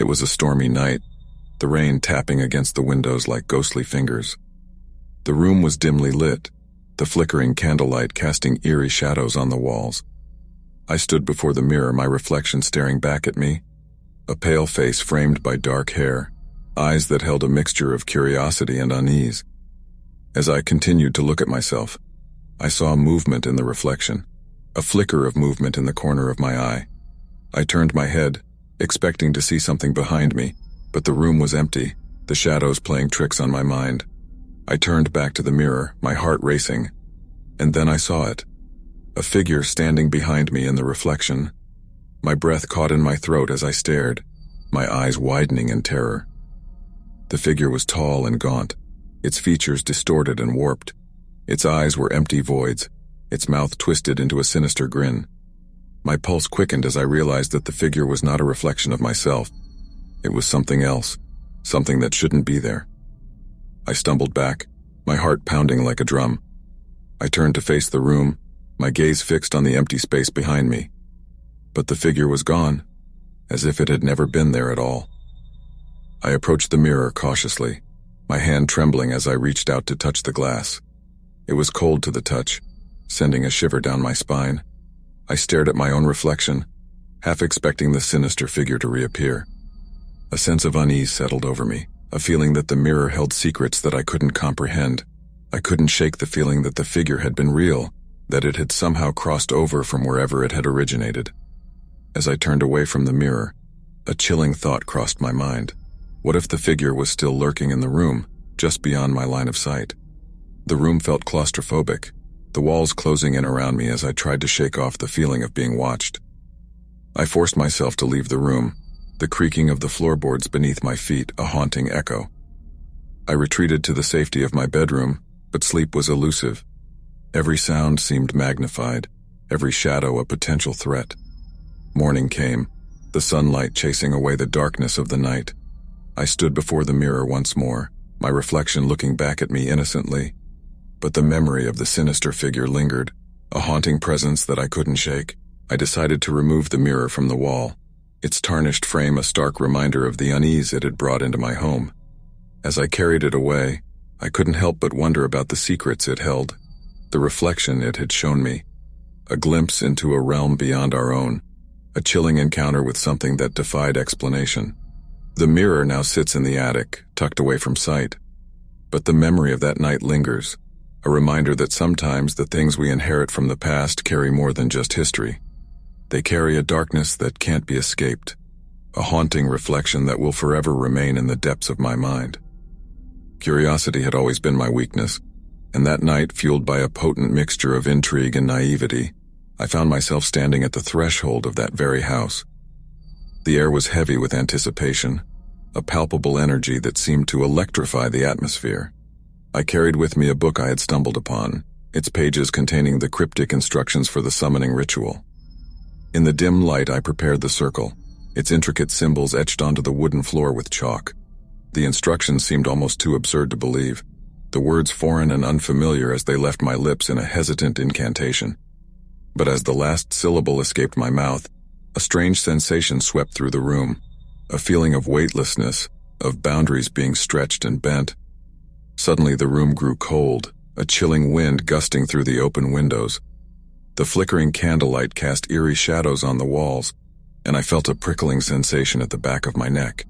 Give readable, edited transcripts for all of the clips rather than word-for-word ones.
It was a stormy night, the rain tapping against the windows like ghostly fingers. The room was dimly lit, the flickering candlelight casting eerie shadows on the walls. I stood before the mirror, my reflection staring back at me, a pale face framed by dark hair, eyes that held a mixture of curiosity and unease. As I continued to look at myself, I saw movement in the reflection, a flicker of movement in the corner of my eye. I turned my head, expecting to see something behind me, but the room was empty, the shadows playing tricks on my mind. I turned back to the mirror, my heart racing, and then I saw it. A figure standing behind me in the reflection. My breath caught in my throat as I stared, my eyes widening in terror. The figure was tall and gaunt, its features distorted and warped. Its eyes were empty voids, its mouth twisted into a sinister grin. My pulse quickened as I realized that the figure was not a reflection of myself. It was something else, something that shouldn't be there. I stumbled back, my heart pounding like a drum. I turned to face the room, my gaze fixed on the empty space behind me. But the figure was gone, as if it had never been there at all. I approached the mirror cautiously, my hand trembling as I reached out to touch the glass. It was cold to the touch, sending a shiver down my spine. I stared at my own reflection, half expecting the sinister figure to reappear. A sense of unease settled over me, a feeling that the mirror held secrets that I couldn't comprehend. I couldn't shake the feeling that the figure had been real, that it had somehow crossed over from wherever it had originated. As I turned away from the mirror, a chilling thought crossed my mind. What if the figure was still lurking in the room, just beyond my line of sight? The room felt claustrophobic, the walls closing in around me as I tried to shake off the feeling of being watched. I forced myself to leave the room, the creaking of the floorboards beneath my feet a haunting echo. I retreated to the safety of my bedroom, but sleep was elusive. Every sound seemed magnified, every shadow a potential threat. Morning came, the sunlight chasing away the darkness of the night. I stood before the mirror once more, my reflection looking back at me innocently. But the memory of the sinister figure lingered, a haunting presence that I couldn't shake. I decided to remove the mirror from the wall, its tarnished frame a stark reminder of the unease it had brought into my home. As I carried it away, I couldn't help but wonder about the secrets it held, the reflection it had shown me, a glimpse into a realm beyond our own, a chilling encounter with something that defied explanation. The mirror now sits in the attic, tucked away from sight. But the memory of that night lingers, a reminder that sometimes the things we inherit from the past carry more than just history. They carry a darkness that can't be escaped, a haunting reflection that will forever remain in the depths of my mind. Curiosity had always been my weakness, and that night, fueled by a potent mixture of intrigue and naivety, I found myself standing at the threshold of that very house. The air was heavy with anticipation, a palpable energy that seemed to electrify the atmosphere. I carried with me a book I had stumbled upon, its pages containing the cryptic instructions for the summoning ritual. In the dim light, I prepared the circle, its intricate symbols etched onto the wooden floor with chalk. The instructions seemed almost too absurd to believe, the words foreign and unfamiliar as they left my lips in a hesitant incantation. But as the last syllable escaped my mouth, a strange sensation swept through the room, a feeling of weightlessness, of boundaries being stretched and bent. Suddenly the room grew cold, a chilling wind gusting through the open windows. The flickering candlelight cast eerie shadows on the walls, and I felt a prickling sensation at the back of my neck.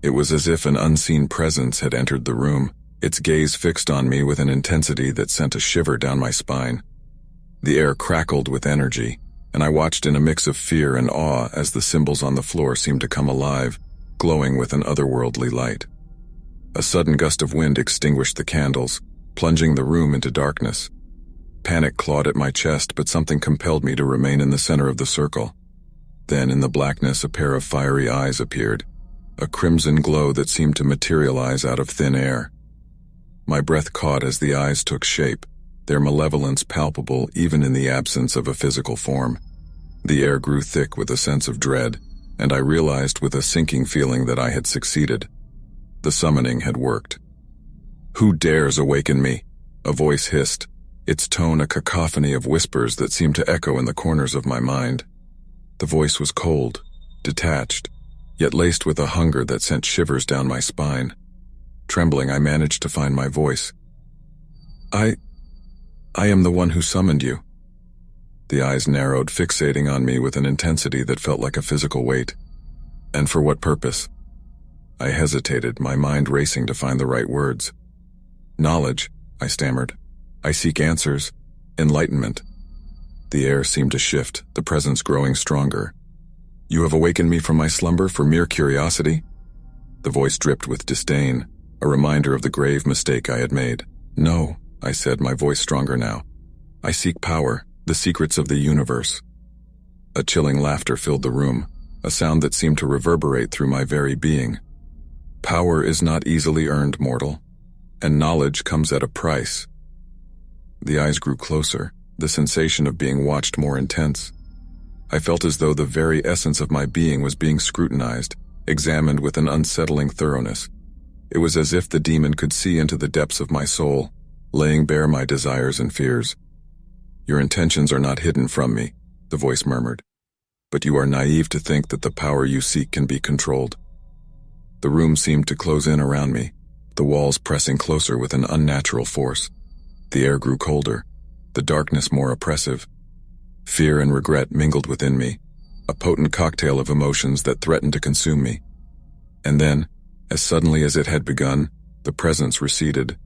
It was as if an unseen presence had entered the room, its gaze fixed on me with an intensity that sent a shiver down my spine. The air crackled with energy, and I watched in a mix of fear and awe as the symbols on the floor seemed to come alive, glowing with an otherworldly light. A sudden gust of wind extinguished the candles, plunging the room into darkness. Panic clawed at my chest, but something compelled me to remain in the center of the circle. Then, in the blackness, a pair of fiery eyes appeared, a crimson glow that seemed to materialize out of thin air. My breath caught as the eyes took shape, their malevolence palpable even in the absence of a physical form. The air grew thick with a sense of dread, and I realized with a sinking feeling that I had succeeded. The summoning had worked. "Who dares awaken me?" a voice hissed, its tone a cacophony of whispers that seemed to echo in the corners of my mind. The voice was cold, detached, yet laced with a hunger that sent shivers down my spine. Trembling, I managed to find my voice. I am the one who summoned you." The eyes narrowed, fixating on me with an intensity that felt like a physical weight. "And for what purpose?" I hesitated, my mind racing to find the right words. "Knowledge," I stammered. "I seek answers. Enlightenment." The air seemed to shift, the presence growing stronger. "You have awakened me from my slumber for mere curiosity?" The voice dripped with disdain, a reminder of the grave mistake I had made. "No," I said, my voice stronger now. "I seek power, the secrets of the universe." A chilling laughter filled the room, a sound that seemed to reverberate through my very being. "Power is not easily earned, mortal, and knowledge comes at a price." The eyes grew closer, the sensation of being watched more intense. I felt as though the very essence of my being was being scrutinized, examined with an unsettling thoroughness. It was as if the demon could see into the depths of my soul, laying bare my desires and fears. "Your intentions are not hidden from me," the voice murmured, "but you are naive to think that the power you seek can be controlled." The room seemed to close in around me, the walls pressing closer with an unnatural force. The air grew colder, the darkness more oppressive. Fear and regret mingled within me, a potent cocktail of emotions that threatened to consume me. And then, as suddenly as it had begun, the presence receded.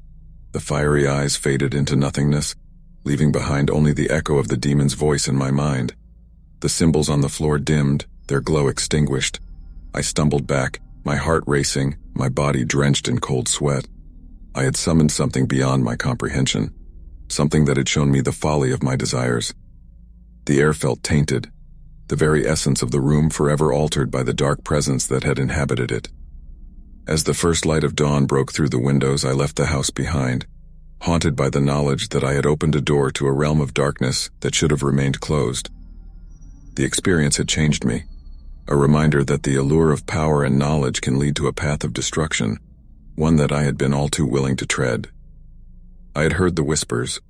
The fiery eyes faded into nothingness, leaving behind only the echo of the demon's voice in my mind. The symbols on the floor dimmed, their glow extinguished. I stumbled back, my heart racing, my body drenched in cold sweat. I had summoned something beyond my comprehension, something that had shown me the folly of my desires. The air felt tainted, the very essence of the room forever altered by the dark presence that had inhabited it. As the first light of dawn broke through the windows, I left the house behind, haunted by the knowledge that I had opened a door to a realm of darkness that should have remained closed. The experience had changed me, a reminder that the allure of power and knowledge can lead to a path of destruction, one that I had been all too willing to tread. I had heard the whispers,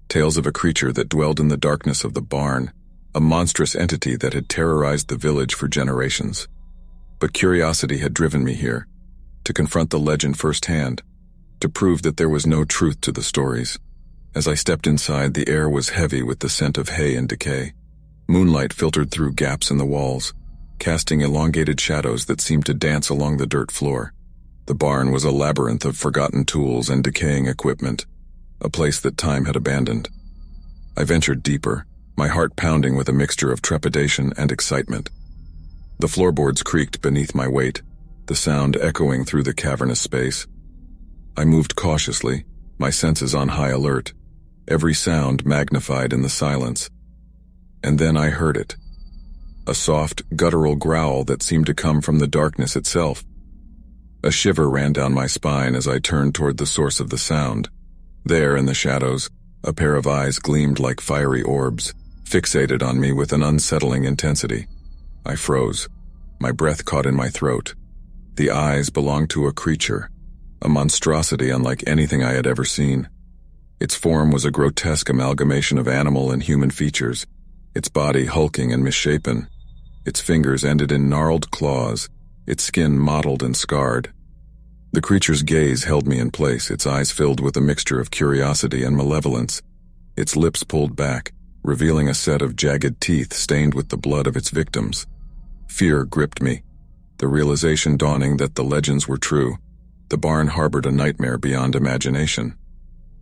tales of a creature that dwelled in the darkness of the barn, a monstrous entity that had terrorized the village for generations. But curiosity had driven me here, to confront the legend firsthand, to prove that there was no truth to the stories. As I stepped inside, the air was heavy with the scent of hay and decay. Moonlight filtered through gaps in the walls, casting elongated shadows that seemed to dance along the dirt floor. The barn was a labyrinth of forgotten tools and decaying equipment, a place that time had abandoned. I ventured deeper, my heart pounding with a mixture of trepidation and excitement. The floorboards creaked beneath my weight, the sound echoing through the cavernous space. I moved cautiously, my senses on high alert, every sound magnified in the silence. And then I heard it. A soft, guttural growl that seemed to come from the darkness itself. A shiver ran down my spine as I turned toward the source of the sound. There, in the shadows, a pair of eyes gleamed like fiery orbs, fixated on me with an unsettling intensity. I froze, my breath caught in my throat. The eyes belonged to a creature, a monstrosity unlike anything I had ever seen. Its form was a grotesque amalgamation of animal and human features, its body hulking and misshapen. Its fingers ended in gnarled claws, its skin mottled and scarred. The creature's gaze held me in place, its eyes filled with a mixture of curiosity and malevolence. Its lips pulled back, revealing a set of jagged teeth stained with the blood of its victims. Fear gripped me, the realization dawning that the legends were true. The barn harbored a nightmare beyond imagination.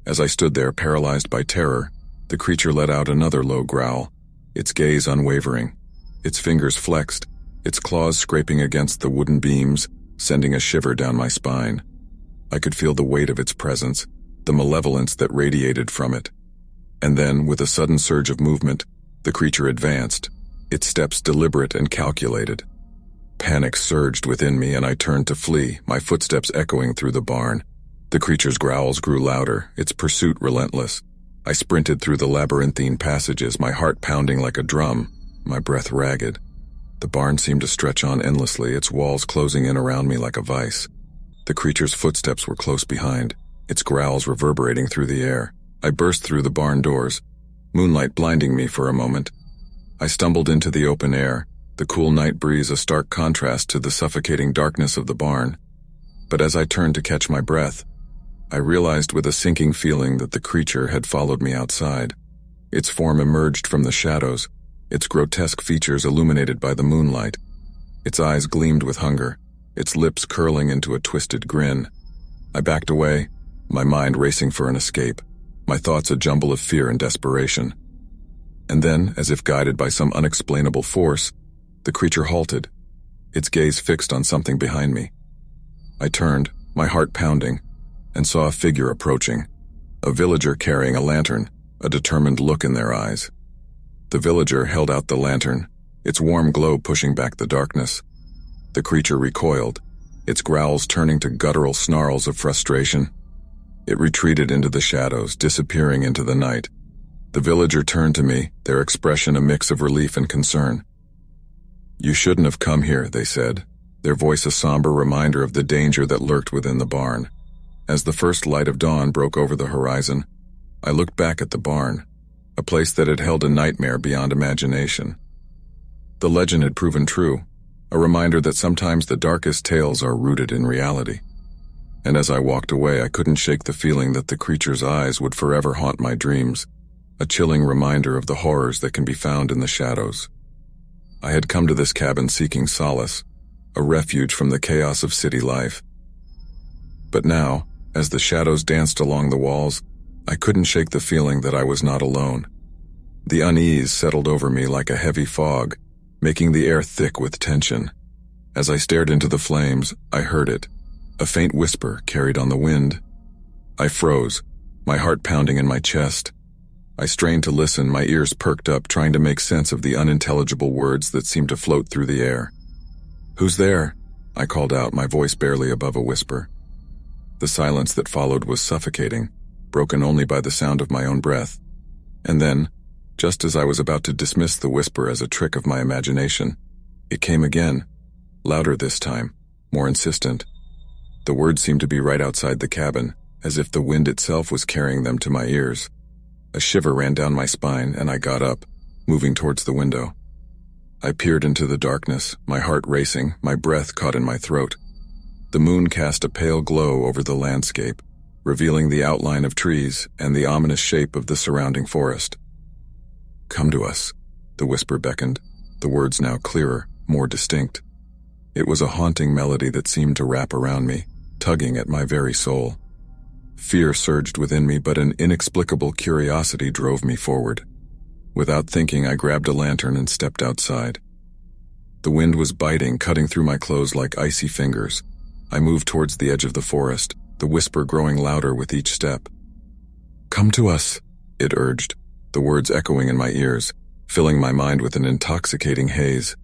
As I stood there paralyzed by terror, the creature let out another low growl, its gaze unwavering, its fingers flexed, its claws scraping against the wooden beams, sending a shiver down my spine. I could feel the weight of its presence, the malevolence that radiated from it. And then, with a sudden surge of movement, the creature advanced, its steps deliberate and calculated. Panic surged within me and I turned to flee, my footsteps echoing through the barn. The creature's growls grew louder, its pursuit relentless. I sprinted through the labyrinthine passages, my heart pounding like a drum, my breath ragged. The barn seemed to stretch on endlessly, its walls closing in around me like a vice. The creature's footsteps were close behind, its growls reverberating through the air. I burst through the barn doors, moonlight blinding me for a moment. I stumbled into the open air, the cool night breeze a stark contrast to the suffocating darkness of the barn. But as I turned to catch my breath, I realized with a sinking feeling that the creature had followed me outside. Its form emerged from the shadows, its grotesque features illuminated by the moonlight. Its eyes gleamed with hunger, its lips curling into a twisted grin. I backed away, my mind racing for an escape, my thoughts a jumble of fear and desperation. And then, as if guided by some unexplainable force, the creature halted, its gaze fixed on something behind me. I turned, my heart pounding, and saw a figure approaching, a villager carrying a lantern, a determined look in their eyes. The villager held out the lantern, its warm glow pushing back the darkness. The creature recoiled, its growls turning to guttural snarls of frustration. It retreated into the shadows, disappearing into the night. The villager turned to me, their expression a mix of relief and concern. "You shouldn't have come here," they said, their voice a somber reminder of the danger that lurked within the barn. As the first light of dawn broke over the horizon, I looked back at the barn, a place that had held a nightmare beyond imagination. The legend had proven true, a reminder that sometimes the darkest tales are rooted in reality. And as I walked away, I couldn't shake the feeling that the creature's eyes would forever haunt my dreams, a chilling reminder of the horrors that can be found in the shadows. I had come to this cabin seeking solace, a refuge from the chaos of city life. But now, as the shadows danced along the walls, I couldn't shake the feeling that I was not alone. The unease settled over me like a heavy fog, making the air thick with tension. As I stared into the flames, I heard it, a faint whisper carried on the wind. I froze, my heart pounding in my chest. I strained to listen, my ears perked up, trying to make sense of the unintelligible words that seemed to float through the air. "Who's there?" I called out, my voice barely above a whisper. The silence that followed was suffocating, broken only by the sound of my own breath. And then, just as I was about to dismiss the whisper as a trick of my imagination, it came again, louder this time, more insistent. The words seemed to be right outside the cabin, as if the wind itself was carrying them to my ears. A shiver ran down my spine, and I got up, moving towards the window. I peered into the darkness, my heart racing, my breath caught in my throat. The moon cast a pale glow over the landscape, revealing the outline of trees and the ominous shape of the surrounding forest. "Come to us," the whisper beckoned, the words now clearer, more distinct. It was a haunting melody that seemed to wrap around me, tugging at my very soul. Fear surged within me, but an inexplicable curiosity drove me forward. Without thinking, I grabbed a lantern and stepped outside. The wind was biting, cutting through my clothes like icy fingers. I moved towards the edge of the forest, the whisper growing louder with each step. "Come to us," it urged, the words echoing in my ears, filling my mind with an intoxicating haze.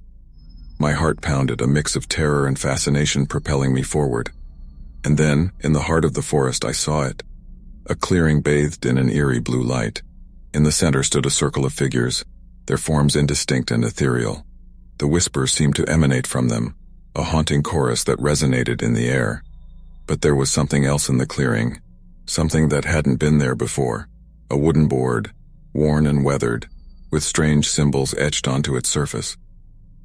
My heart pounded, a mix of terror and fascination propelling me forward. And then, in the heart of the forest, I saw it. A clearing bathed in an eerie blue light. In the center stood a circle of figures, their forms indistinct and ethereal. The whispers seemed to emanate from them, a haunting chorus that resonated in the air. But there was something else in the clearing, something that hadn't been there before. A wooden board, worn and weathered, with strange symbols etched onto its surface.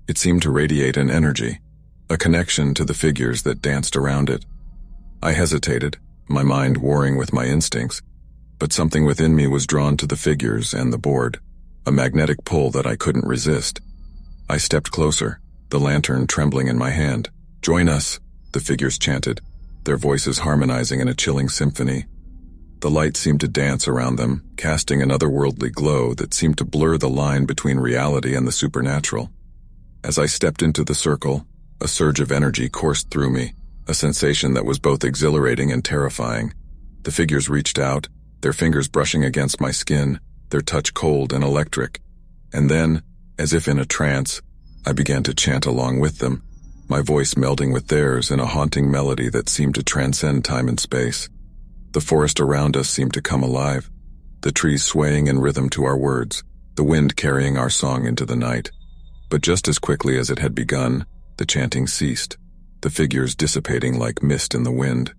It seemed to radiate an energy, a connection to the figures that danced around it. I hesitated, my mind warring with my instincts, but something within me was drawn to the figures and the board, a magnetic pull that I couldn't resist. I stepped closer, the lantern trembling in my hand. "Join us," the figures chanted, their voices harmonizing in a chilling symphony. The light seemed to dance around them, casting an otherworldly glow that seemed to blur the line between reality and the supernatural. As I stepped into the circle, a surge of energy coursed through me, a sensation that was both exhilarating and terrifying. The figures reached out, their fingers brushing against my skin, their touch cold and electric. And then, as if in a trance, I began to chant along with them, my voice melding with theirs in a haunting melody that seemed to transcend time and space. The forest around us seemed to come alive, the trees swaying in rhythm to our words, the wind carrying our song into the night. But just as quickly as it had begun, the chanting ceased, the figures dissipating like mist in the wind.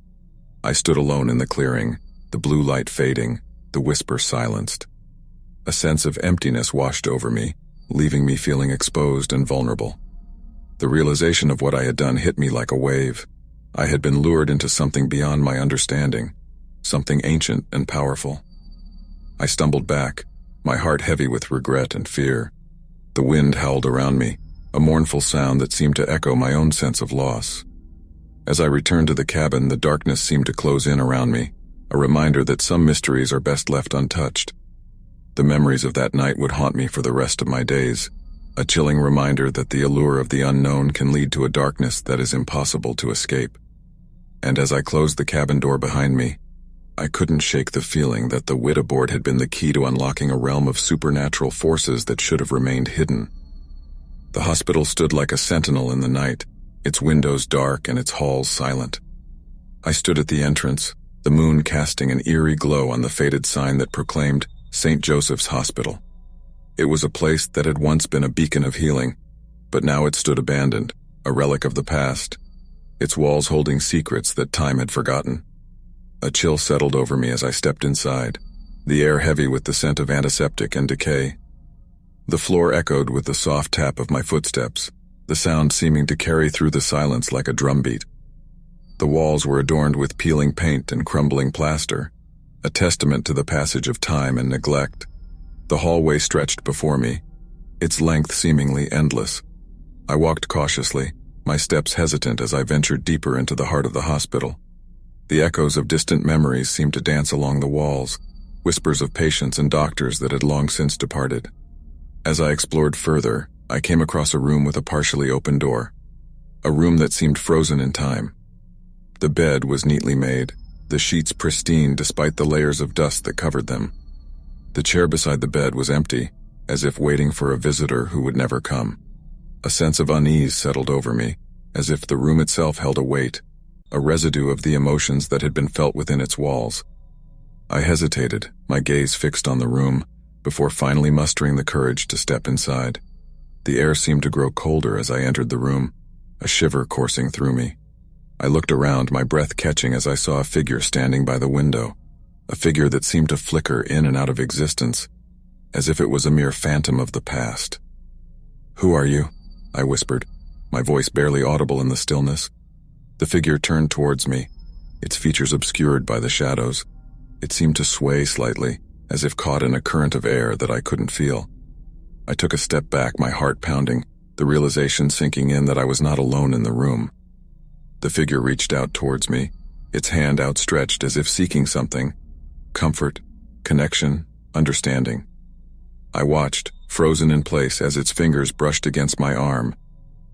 I stood alone in the clearing, the blue light fading, the whisper silenced. A sense of emptiness washed over me, leaving me feeling exposed and vulnerable. The realization of what I had done hit me like a wave. I had been lured into something beyond my understanding, something ancient and powerful. I stumbled back, my heart heavy with regret and fear. The wind howled around me, a mournful sound that seemed to echo my own sense of loss. As I returned to the cabin, the darkness seemed to close in around me, a reminder that some mysteries are best left untouched. The memories of that night would haunt me for the rest of my days, a chilling reminder that the allure of the unknown can lead to a darkness that is impossible to escape. And as I closed the cabin door behind me, I couldn't shake the feeling that the wit aboard had been the key to unlocking a realm of supernatural forces that should have remained hidden. The hospital stood like a sentinel in the night, its windows dark and its halls silent. I stood at the entrance, the moon casting an eerie glow on the faded sign that proclaimed St. Joseph's Hospital. It was a place that had once been a beacon of healing, but now it stood abandoned, a relic of the past, its walls holding secrets that time had forgotten. A chill settled over me as I stepped inside, the air heavy with the scent of antiseptic and decay. The floor echoed with the soft tap of my footsteps, the sound seeming to carry through the silence like a drumbeat. The walls were adorned with peeling paint and crumbling plaster, a testament to the passage of time and neglect. The hallway stretched before me, its length seemingly endless. I walked cautiously, my steps hesitant as I ventured deeper into the heart of the hospital. The echoes of distant memories seemed to dance along the walls, whispers of patients and doctors that had long since departed. As I explored further, I came across a room with a partially open door, a room that seemed frozen in time. The bed was neatly made, the sheets pristine despite the layers of dust that covered them. The chair beside the bed was empty, as if waiting for a visitor who would never come. A sense of unease settled over me, as if the room itself held a weight, a residue of the emotions that had been felt within its walls. I hesitated, my gaze fixed on the room, before finally mustering the courage to step inside. The air seemed to grow colder as I entered the room, a shiver coursing through me. I looked around, my breath catching as I saw a figure standing by the window, a figure that seemed to flicker in and out of existence, as if it was a mere phantom of the past. "Who are you?" I whispered, my voice barely audible in the stillness. The figure turned towards me, its features obscured by the shadows. It seemed to sway slightly, as if caught in a current of air that I couldn't feel. I took a step back, my heart pounding, the realization sinking in that I was not alone in the room. The figure reached out towards me, its hand outstretched as if seeking something: comfort, connection, understanding. I watched, frozen in place as its fingers brushed against my arm,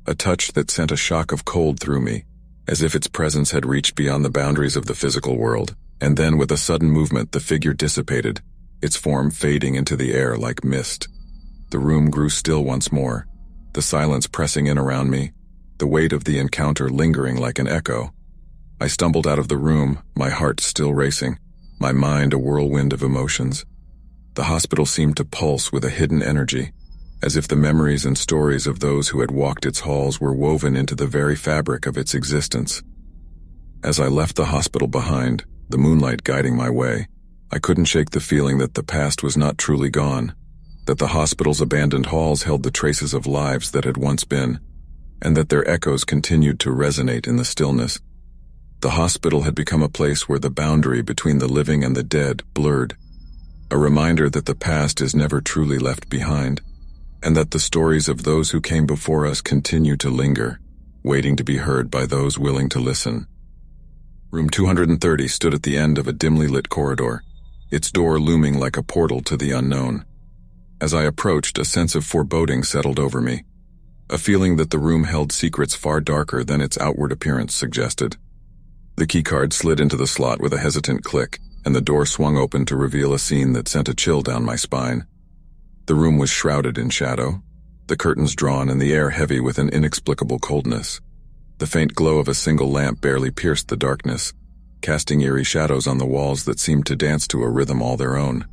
a touch that sent a shock of cold through me, as if its presence had reached beyond the boundaries of the physical world, and then with a sudden movement the figure dissipated, its form fading into the air like mist. The room grew still once more, the silence pressing in around me, the weight of the encounter lingering like an echo. I stumbled out of the room, my heart still racing, my mind a whirlwind of emotions. The hospital seemed to pulse with a hidden energy, as if the memories and stories of those who had walked its halls were woven into the very fabric of its existence. As I left the hospital behind, the moonlight guiding my way, I couldn't shake the feeling that the past was not truly gone, that the hospital's abandoned halls held the traces of lives that had once been, and that their echoes continued to resonate in the stillness. The hospital had become a place where the boundary between the living and the dead blurred, a reminder that the past is never truly left behind, and that the stories of those who came before us continue to linger, waiting to be heard by those willing to listen. Room 230 stood at the end of a dimly lit corridor, its door looming like a portal to the unknown. As I approached, a sense of foreboding settled over me, a feeling that the room held secrets far darker than its outward appearance suggested. The keycard slid into the slot with a hesitant click, and the door swung open to reveal a scene that sent a chill down my spine. The room was shrouded in shadow, the curtains drawn and the air heavy with an inexplicable coldness. The faint glow of a single lamp barely pierced the darkness, casting eerie shadows on the walls that seemed to dance to a rhythm all their own.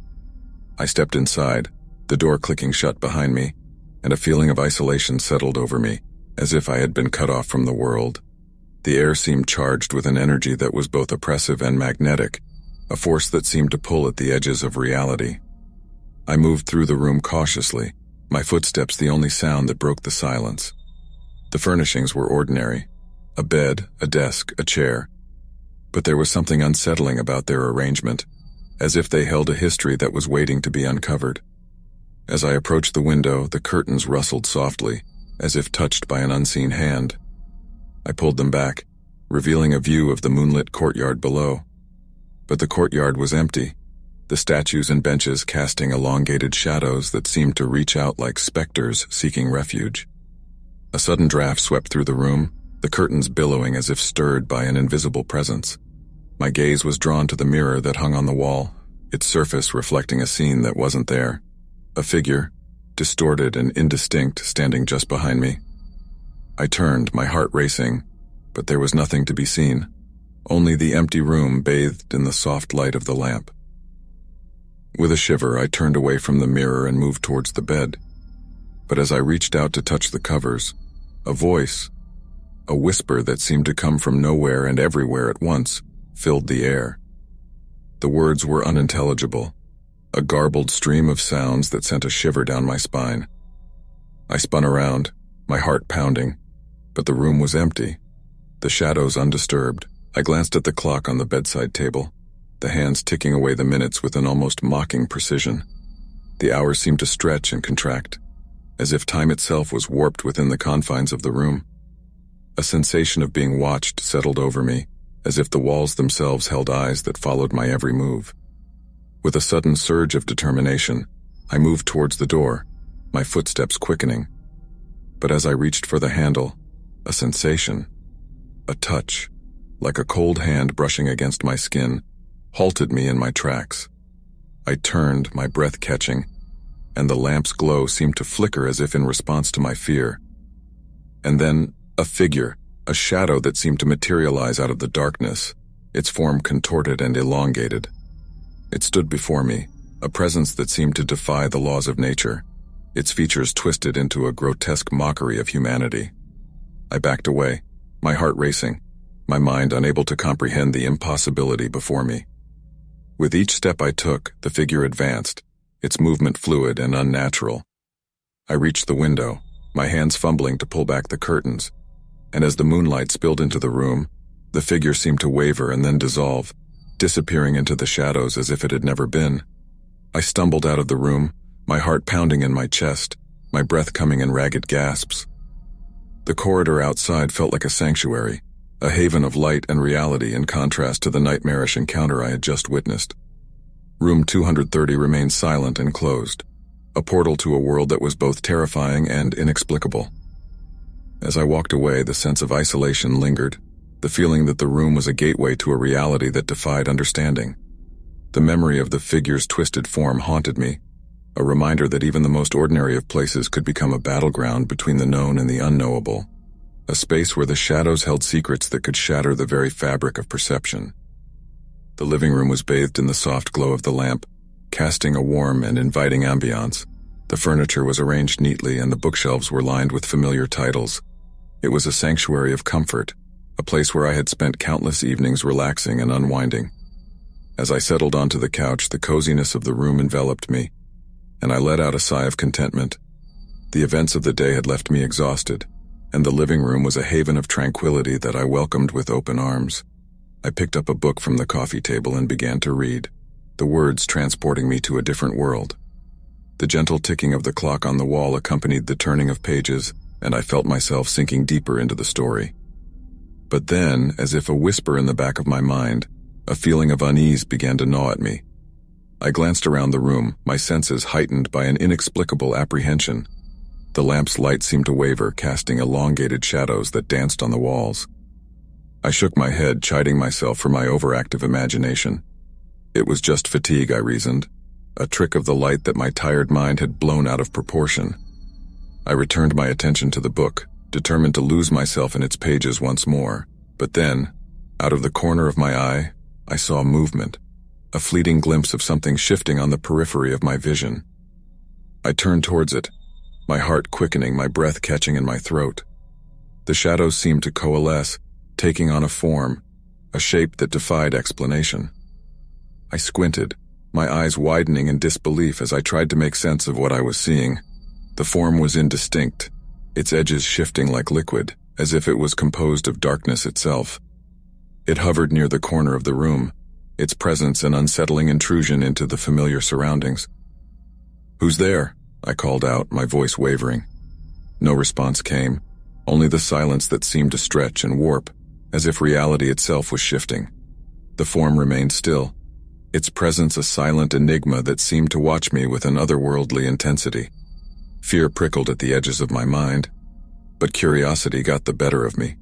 I stepped inside, the door clicking shut behind me, and a feeling of isolation settled over me, as if I had been cut off from the world. The air seemed charged with an energy that was both oppressive and magnetic, a force that seemed to pull at the edges of reality. I moved through the room cautiously, my footsteps the only sound that broke the silence. The furnishings were ordinary: a bed, a desk, a chair. But there was something unsettling about their arrangement, as if they held a history that was waiting to be uncovered. As I approached the window, the curtains rustled softly, as if touched by an unseen hand. I pulled them back, revealing a view of the moonlit courtyard below. But the courtyard was empty, the statues and benches casting elongated shadows that seemed to reach out like specters seeking refuge. A sudden draft swept through the room, the curtains billowing as if stirred by an invisible presence. My gaze was drawn to the mirror that hung on the wall, its surface reflecting a scene that wasn't there. A figure, distorted and indistinct, standing just behind me. I turned, my heart racing, but there was nothing to be seen, only the empty room bathed in the soft light of the lamp. With a shiver, I turned away from the mirror and moved towards the bed. But as I reached out to touch the covers, a voice, a whisper that seemed to come from nowhere and everywhere at once, filled the air. The words were unintelligible, a garbled stream of sounds that sent a shiver down my spine. I spun around, my heart pounding, but the room was empty, the shadows undisturbed. I glanced at the clock on the bedside table, the hands ticking away the minutes with an almost mocking precision. The hours seemed to stretch and contract, as if time itself was warped within the confines of the room. A sensation of being watched settled over me, as if the walls themselves held eyes that followed my every move. With a sudden surge of determination, I moved towards the door, my footsteps quickening. But as I reached for the handle, a sensation, a touch, like a cold hand brushing against my skin, halted me in my tracks. I turned, my breath catching, and the lamp's glow seemed to flicker as if in response to my fear. And then, a figure, a shadow that seemed to materialize out of the darkness, its form contorted and elongated. It stood before me, a presence that seemed to defy the laws of nature, its features twisted into a grotesque mockery of humanity. I backed away, my heart racing, my mind unable to comprehend the impossibility before me. With each step I took, the figure advanced, its movement fluid and unnatural. I reached the window, my hands fumbling to pull back the curtains, and as the moonlight spilled into the room, the figure seemed to waver and then dissolve, disappearing into the shadows as if it had never been. I stumbled out of the room, my heart pounding in my chest, my breath coming in ragged gasps. The corridor outside felt like a sanctuary, a haven of light and reality in contrast to the nightmarish encounter I had just witnessed. Room 230 remained silent and closed, a portal to a world that was both terrifying and inexplicable. As I walked away, the sense of isolation lingered, the feeling that the room was a gateway to a reality that defied understanding. The memory of the figure's twisted form haunted me, a reminder that even the most ordinary of places could become a battleground between the known and the unknowable, a space where the shadows held secrets that could shatter the very fabric of perception. The living room was bathed in the soft glow of the lamp, casting a warm and inviting ambiance. The furniture was arranged neatly and the bookshelves were lined with familiar titles. It was a sanctuary of comfort, a place where I had spent countless evenings relaxing and unwinding. As I settled onto the couch, the coziness of the room enveloped me, and I let out a sigh of contentment. The events of the day had left me exhausted, and the living room was a haven of tranquility that I welcomed with open arms. I picked up a book from the coffee table and began to read, the words transporting me to a different world. The gentle ticking of the clock on the wall accompanied the turning of pages, and I felt myself sinking deeper into the story. But then, as if a whisper in the back of my mind, a feeling of unease began to gnaw at me. I glanced around the room, my senses heightened by an inexplicable apprehension. The lamp's light seemed to waver, casting elongated shadows that danced on the walls. I shook my head, chiding myself for my overactive imagination. It was just fatigue, I reasoned, a trick of the light that my tired mind had blown out of proportion. I returned my attention to the book, determined to lose myself in its pages once more. But then, out of the corner of my eye, I saw movement, a fleeting glimpse of something shifting on the periphery of my vision. I turned towards it, my heart quickening, my breath catching in my throat. The shadows seemed to coalesce, taking on a form, a shape that defied explanation. I squinted, my eyes widening in disbelief as I tried to make sense of what I was seeing. The form was indistinct, its edges shifting like liquid, as if it was composed of darkness itself. It hovered near the corner of the room, its presence an unsettling intrusion into the familiar surroundings. "Who's there?" I called out, my voice wavering. No response came, only the silence that seemed to stretch and warp, as if reality itself was shifting. The form remained still, its presence a silent enigma that seemed to watch me with an otherworldly intensity. Fear prickled at the edges of my mind, but curiosity got the better of me.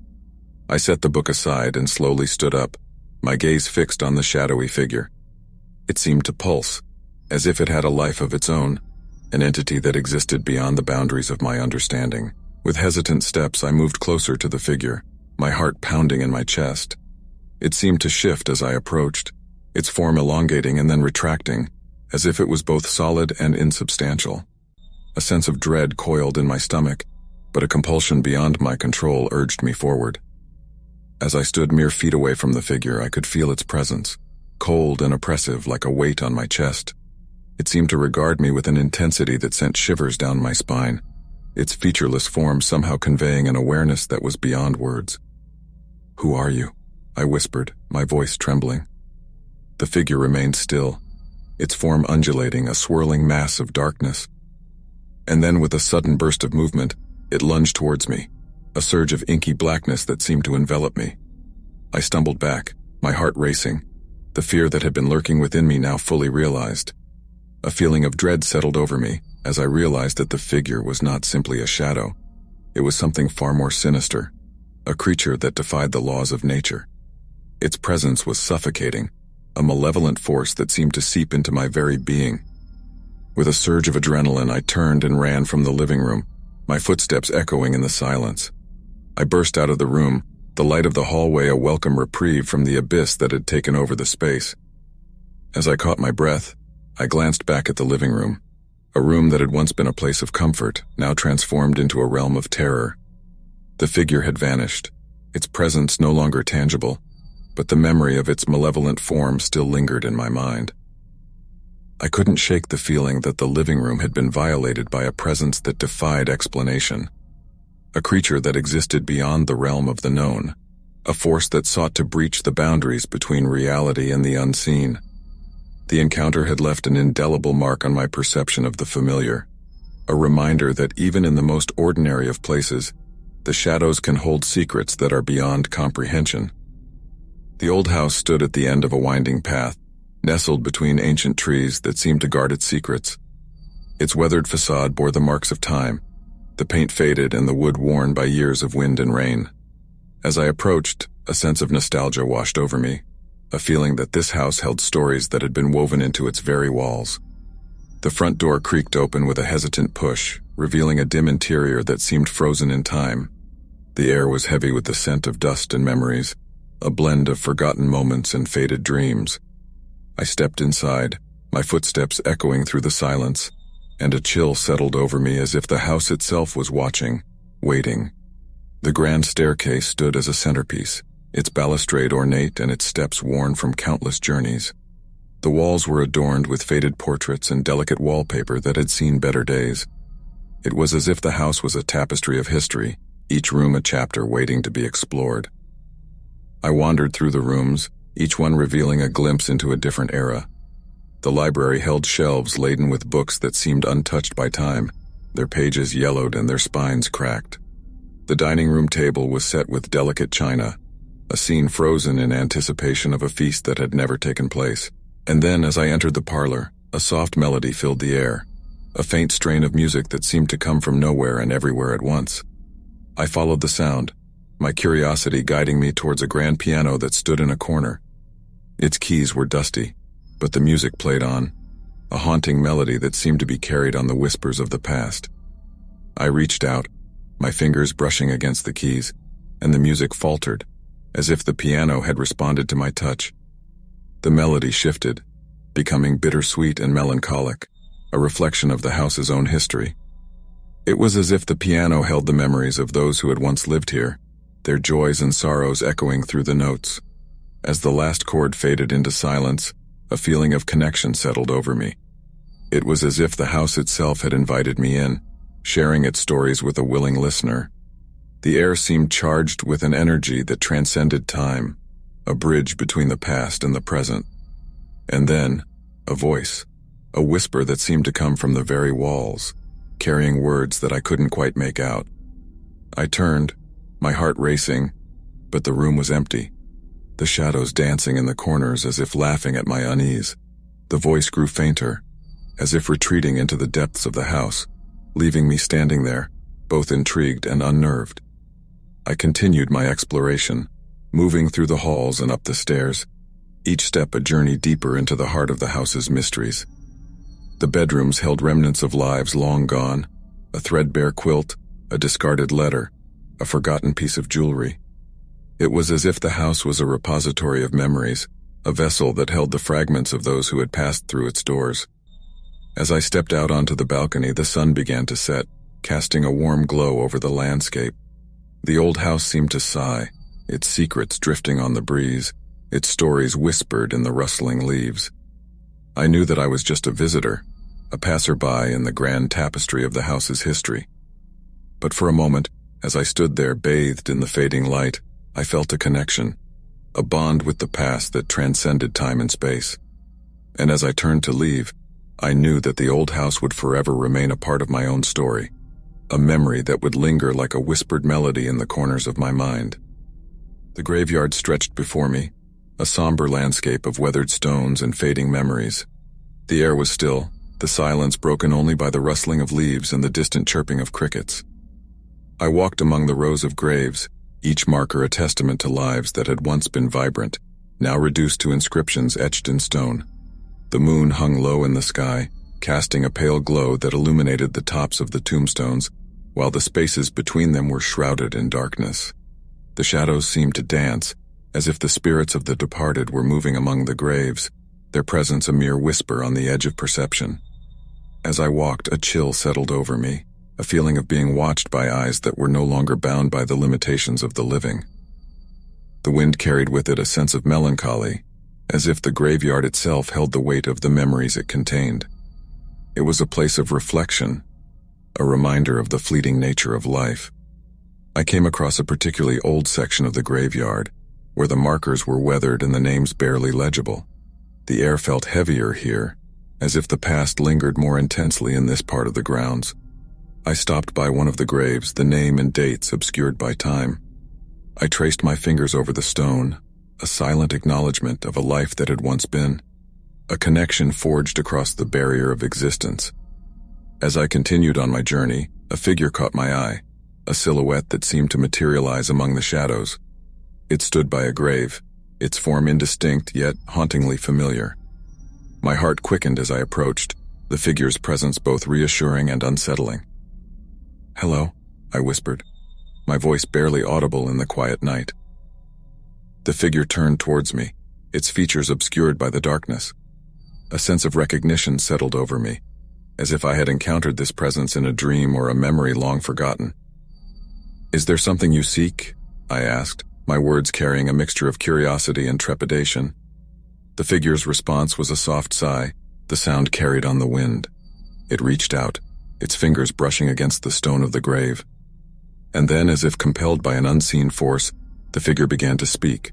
I set the book aside and slowly stood up, my gaze fixed on the shadowy figure. It seemed to pulse, as if it had a life of its own, an entity that existed beyond the boundaries of my understanding. With hesitant steps, I moved closer to the figure, my heart pounding in my chest. It seemed to shift as I approached, its form elongating and then retracting, as if it was both solid and insubstantial. A sense of dread coiled in my stomach, but a compulsion beyond my control urged me forward. As I stood mere feet away from the figure, I could feel its presence, cold and oppressive like a weight on my chest. It seemed to regard me with an intensity that sent shivers down my spine, its featureless form somehow conveying an awareness that was beyond words. "Who are you?" I whispered, my voice trembling. The figure remained still, its form undulating, a swirling mass of darkness. And then with a sudden burst of movement, it lunged towards me, a surge of inky blackness that seemed to envelop me. I stumbled back, my heart racing, the fear that had been lurking within me now fully realized. A feeling of dread settled over me as I realized that the figure was not simply a shadow. It was something far more sinister, a creature that defied the laws of nature. Its presence was suffocating, a malevolent force that seemed to seep into my very being. With a surge of adrenaline, I turned and ran from the living room, my footsteps echoing in the silence. I burst out of the room, the light of the hallway a welcome reprieve from the abyss that had taken over the space. As I caught my breath, I glanced back at the living room, a room that had once been a place of comfort, now transformed into a realm of terror. The figure had vanished, its presence no longer tangible, but the memory of its malevolent form still lingered in my mind. I couldn't shake the feeling that the living room had been violated by a presence that defied explanation, a creature that existed beyond the realm of the known, a force that sought to breach the boundaries between reality and the unseen. The encounter had left an indelible mark on my perception of the familiar, a reminder that even in the most ordinary of places, the shadows can hold secrets that are beyond comprehension. The old house stood at the end of a winding path, nestled between ancient trees that seemed to guard its secrets. Its weathered facade bore the marks of time, the paint faded and the wood worn by years of wind and rain. As I approached, a sense of nostalgia washed over me, a feeling that this house held stories that had been woven into its very walls. The front door creaked open with a hesitant push, revealing a dim interior that seemed frozen in time. The air was heavy with the scent of dust and memories, a blend of forgotten moments and faded dreams. I stepped inside, my footsteps echoing through the silence, and a chill settled over me as if the house itself was watching, waiting. The grand staircase stood as a centerpiece, its balustrade ornate and its steps worn from countless journeys. The walls were adorned with faded portraits and delicate wallpaper that had seen better days. It was as if the house was a tapestry of history, each room a chapter waiting to be explored. I wandered through the rooms, each one revealing a glimpse into a different era. The library held shelves laden with books that seemed untouched by time, their pages yellowed and their spines cracked. The dining room table was set with delicate china, a scene frozen in anticipation of a feast that had never taken place. And then, as I entered the parlor, a soft melody filled the air, a faint strain of music that seemed to come from nowhere and everywhere at once. I followed the sound, my curiosity guiding me towards a grand piano that stood in a corner. Its keys were dusty, but the music played on, a haunting melody that seemed to be carried on the whispers of the past. I reached out, my fingers brushing against the keys, and the music faltered, as if the piano had responded to my touch. The melody shifted, becoming bittersweet and melancholic, a reflection of the house's own history. It was as if the piano held the memories of those who had once lived here, their joys and sorrows echoing through the notes. As the last chord faded into silence, a feeling of connection settled over me. It was as if the house itself had invited me in, sharing its stories with a willing listener. The air seemed charged with an energy that transcended time, a bridge between the past and the present. And then, a voice, a whisper that seemed to come from the very walls, carrying words that I couldn't quite make out. I turned, my heart racing, but the room was empty, the shadows dancing in the corners as if laughing at my unease. The voice grew fainter, as if retreating into the depths of the house, leaving me standing there, both intrigued and unnerved. I continued my exploration, moving through the halls and up the stairs, each step a journey deeper into the heart of the house's mysteries. The bedrooms held remnants of lives long gone, a threadbare quilt, a discarded letter, a forgotten piece of jewelry. It was as if the house was a repository of memories, a vessel that held the fragments of those who had passed through its doors. As I stepped out onto the balcony, the sun began to set, casting a warm glow over the landscape. The old house seemed to sigh, its secrets drifting on the breeze, its stories whispered in the rustling leaves. I knew that I was just a visitor, a passerby in the grand tapestry of the house's history. But for a moment, as I stood there bathed in the fading light, I felt a connection, a bond with the past that transcended time and space. And as I turned to leave, I knew that the old house would forever remain a part of my own story, a memory that would linger like a whispered melody in the corners of my mind. The graveyard stretched before me, a somber landscape of weathered stones and fading memories. The air was still, the silence broken only by the rustling of leaves and the distant chirping of crickets. I walked among the rows of graves, each marker a testament to lives that had once been vibrant, now reduced to inscriptions etched in stone. The moon hung low in the sky, casting a pale glow that illuminated the tops of the tombstones, while the spaces between them were shrouded in darkness. The shadows seemed to dance, as if the spirits of the departed were moving among the graves, their presence a mere whisper on the edge of perception. As I walked, a chill settled over me, a feeling of being watched by eyes that were no longer bound by the limitations of the living. The wind carried with it a sense of melancholy, as if the graveyard itself held the weight of the memories it contained. It was a place of reflection, a reminder of the fleeting nature of life. I came across a particularly old section of the graveyard, where the markers were weathered and the names barely legible. The air felt heavier here, as if the past lingered more intensely in this part of the grounds. I stopped by one of the graves, the name and dates obscured by time. I traced my fingers over the stone, a silent acknowledgement of a life that had once been, a connection forged across the barrier of existence. As I continued on my journey, a figure caught my eye, a silhouette that seemed to materialize among the shadows. It stood by a grave, its form indistinct yet hauntingly familiar. My heart quickened as I approached, the figure's presence both reassuring and unsettling. "Hello," I whispered, my voice barely audible in the quiet night. The figure turned towards me, its features obscured by the darkness. A sense of recognition settled over me, as if I had encountered this presence in a dream or a memory long forgotten. "Is there something you seek?" I asked, my words carrying a mixture of curiosity and trepidation. The figure's response was a soft sigh, the sound carried on the wind. It reached out, its fingers brushing against the stone of the grave. And then, as if compelled by an unseen force, the figure began to speak,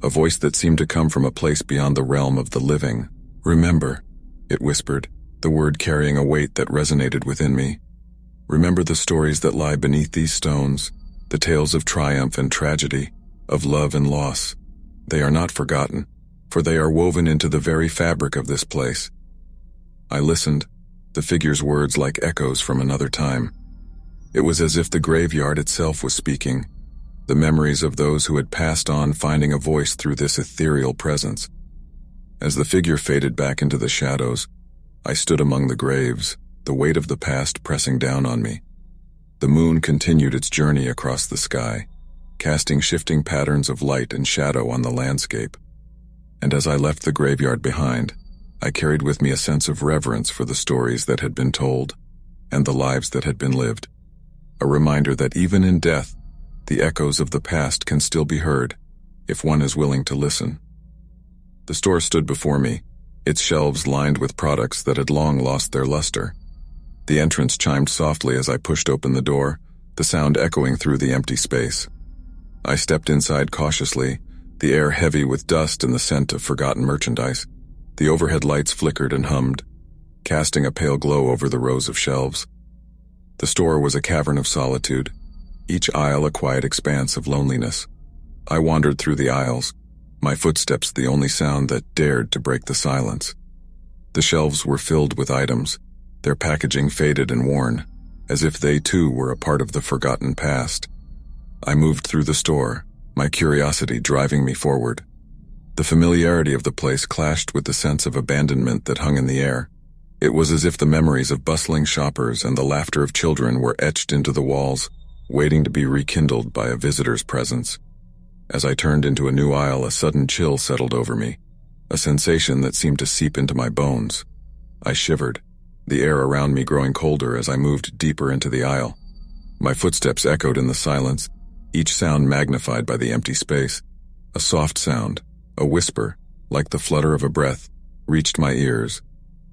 a voice that seemed to come from a place beyond the realm of the living. "Remember," it whispered, the word carrying a weight that resonated within me. "Remember the stories that lie beneath these stones, the tales of triumph and tragedy, of love and loss. They are not forgotten, for they are woven into the very fabric of this place." I listened, the figure's words like echoes from another time. It was as if the graveyard itself was speaking, the memories of those who had passed on finding a voice through this ethereal presence. As the figure faded back into the shadows, I stood among the graves, the weight of the past pressing down on me. The moon continued its journey across the sky, casting shifting patterns of light and shadow on the landscape. And as I left the graveyard behind, I carried with me a sense of reverence for the stories that had been told, and the lives that had been lived. A reminder that even in death, the echoes of the past can still be heard, if one is willing to listen. The store stood before me, its shelves lined with products that had long lost their luster. The entrance chimed softly as I pushed open the door, the sound echoing through the empty space. I stepped inside cautiously, the air heavy with dust and the scent of forgotten merchandise. The overhead lights flickered and hummed, casting a pale glow over the rows of shelves. The store was a cavern of solitude, each aisle a quiet expanse of loneliness. I wandered through the aisles, my footsteps the only sound that dared to break the silence. The shelves were filled with items, their packaging faded and worn, as if they too were a part of the forgotten past. I moved through the store, my curiosity driving me forward. The familiarity of the place clashed with the sense of abandonment that hung in the air. It was as if the memories of bustling shoppers and the laughter of children were etched into the walls, waiting to be rekindled by a visitor's presence. As I turned into a new aisle, a sudden chill settled over me, a sensation that seemed to seep into my bones. I shivered, the air around me growing colder as I moved deeper into the aisle. My footsteps echoed in the silence, each sound magnified by the empty space. A soft sound, a whisper, like the flutter of a breath, reached my ears,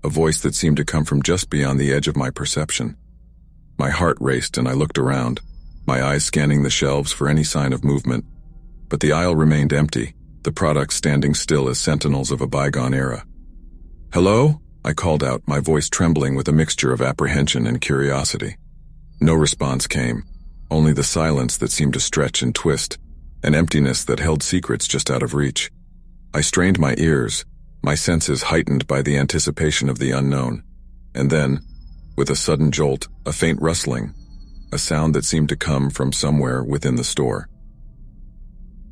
a voice that seemed to come from just beyond the edge of my perception. My heart raced and I looked around, my eyes scanning the shelves for any sign of movement. But the aisle remained empty, the products standing still as sentinels of a bygone era. "Hello?" I called out, my voice trembling with a mixture of apprehension and curiosity. No response came, only the silence that seemed to stretch and twist, an emptiness that held secrets just out of reach. I strained my ears, my senses heightened by the anticipation of the unknown. And then, with a sudden jolt, a faint rustling, a sound that seemed to come from somewhere within the store.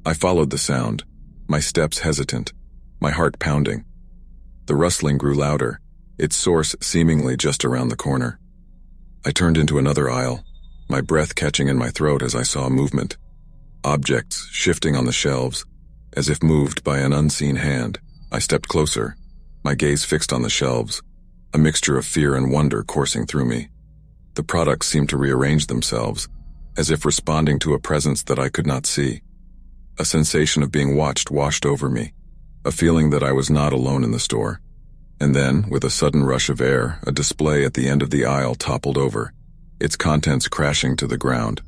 I followed the sound, my steps hesitant, my heart pounding. The rustling grew louder, its source seemingly just around the corner. I turned into another aisle, my breath catching in my throat as I saw movement. Objects shifting on the shelves, as if moved by an unseen hand. I stepped closer, my gaze fixed on the shelves, a mixture of fear and wonder coursing through me. The products seemed to rearrange themselves, as if responding to a presence that I could not see. A sensation of being watched washed over me, a feeling that I was not alone in the store. And then, with a sudden rush of air, a display at the end of the aisle toppled over, its contents crashing to the ground.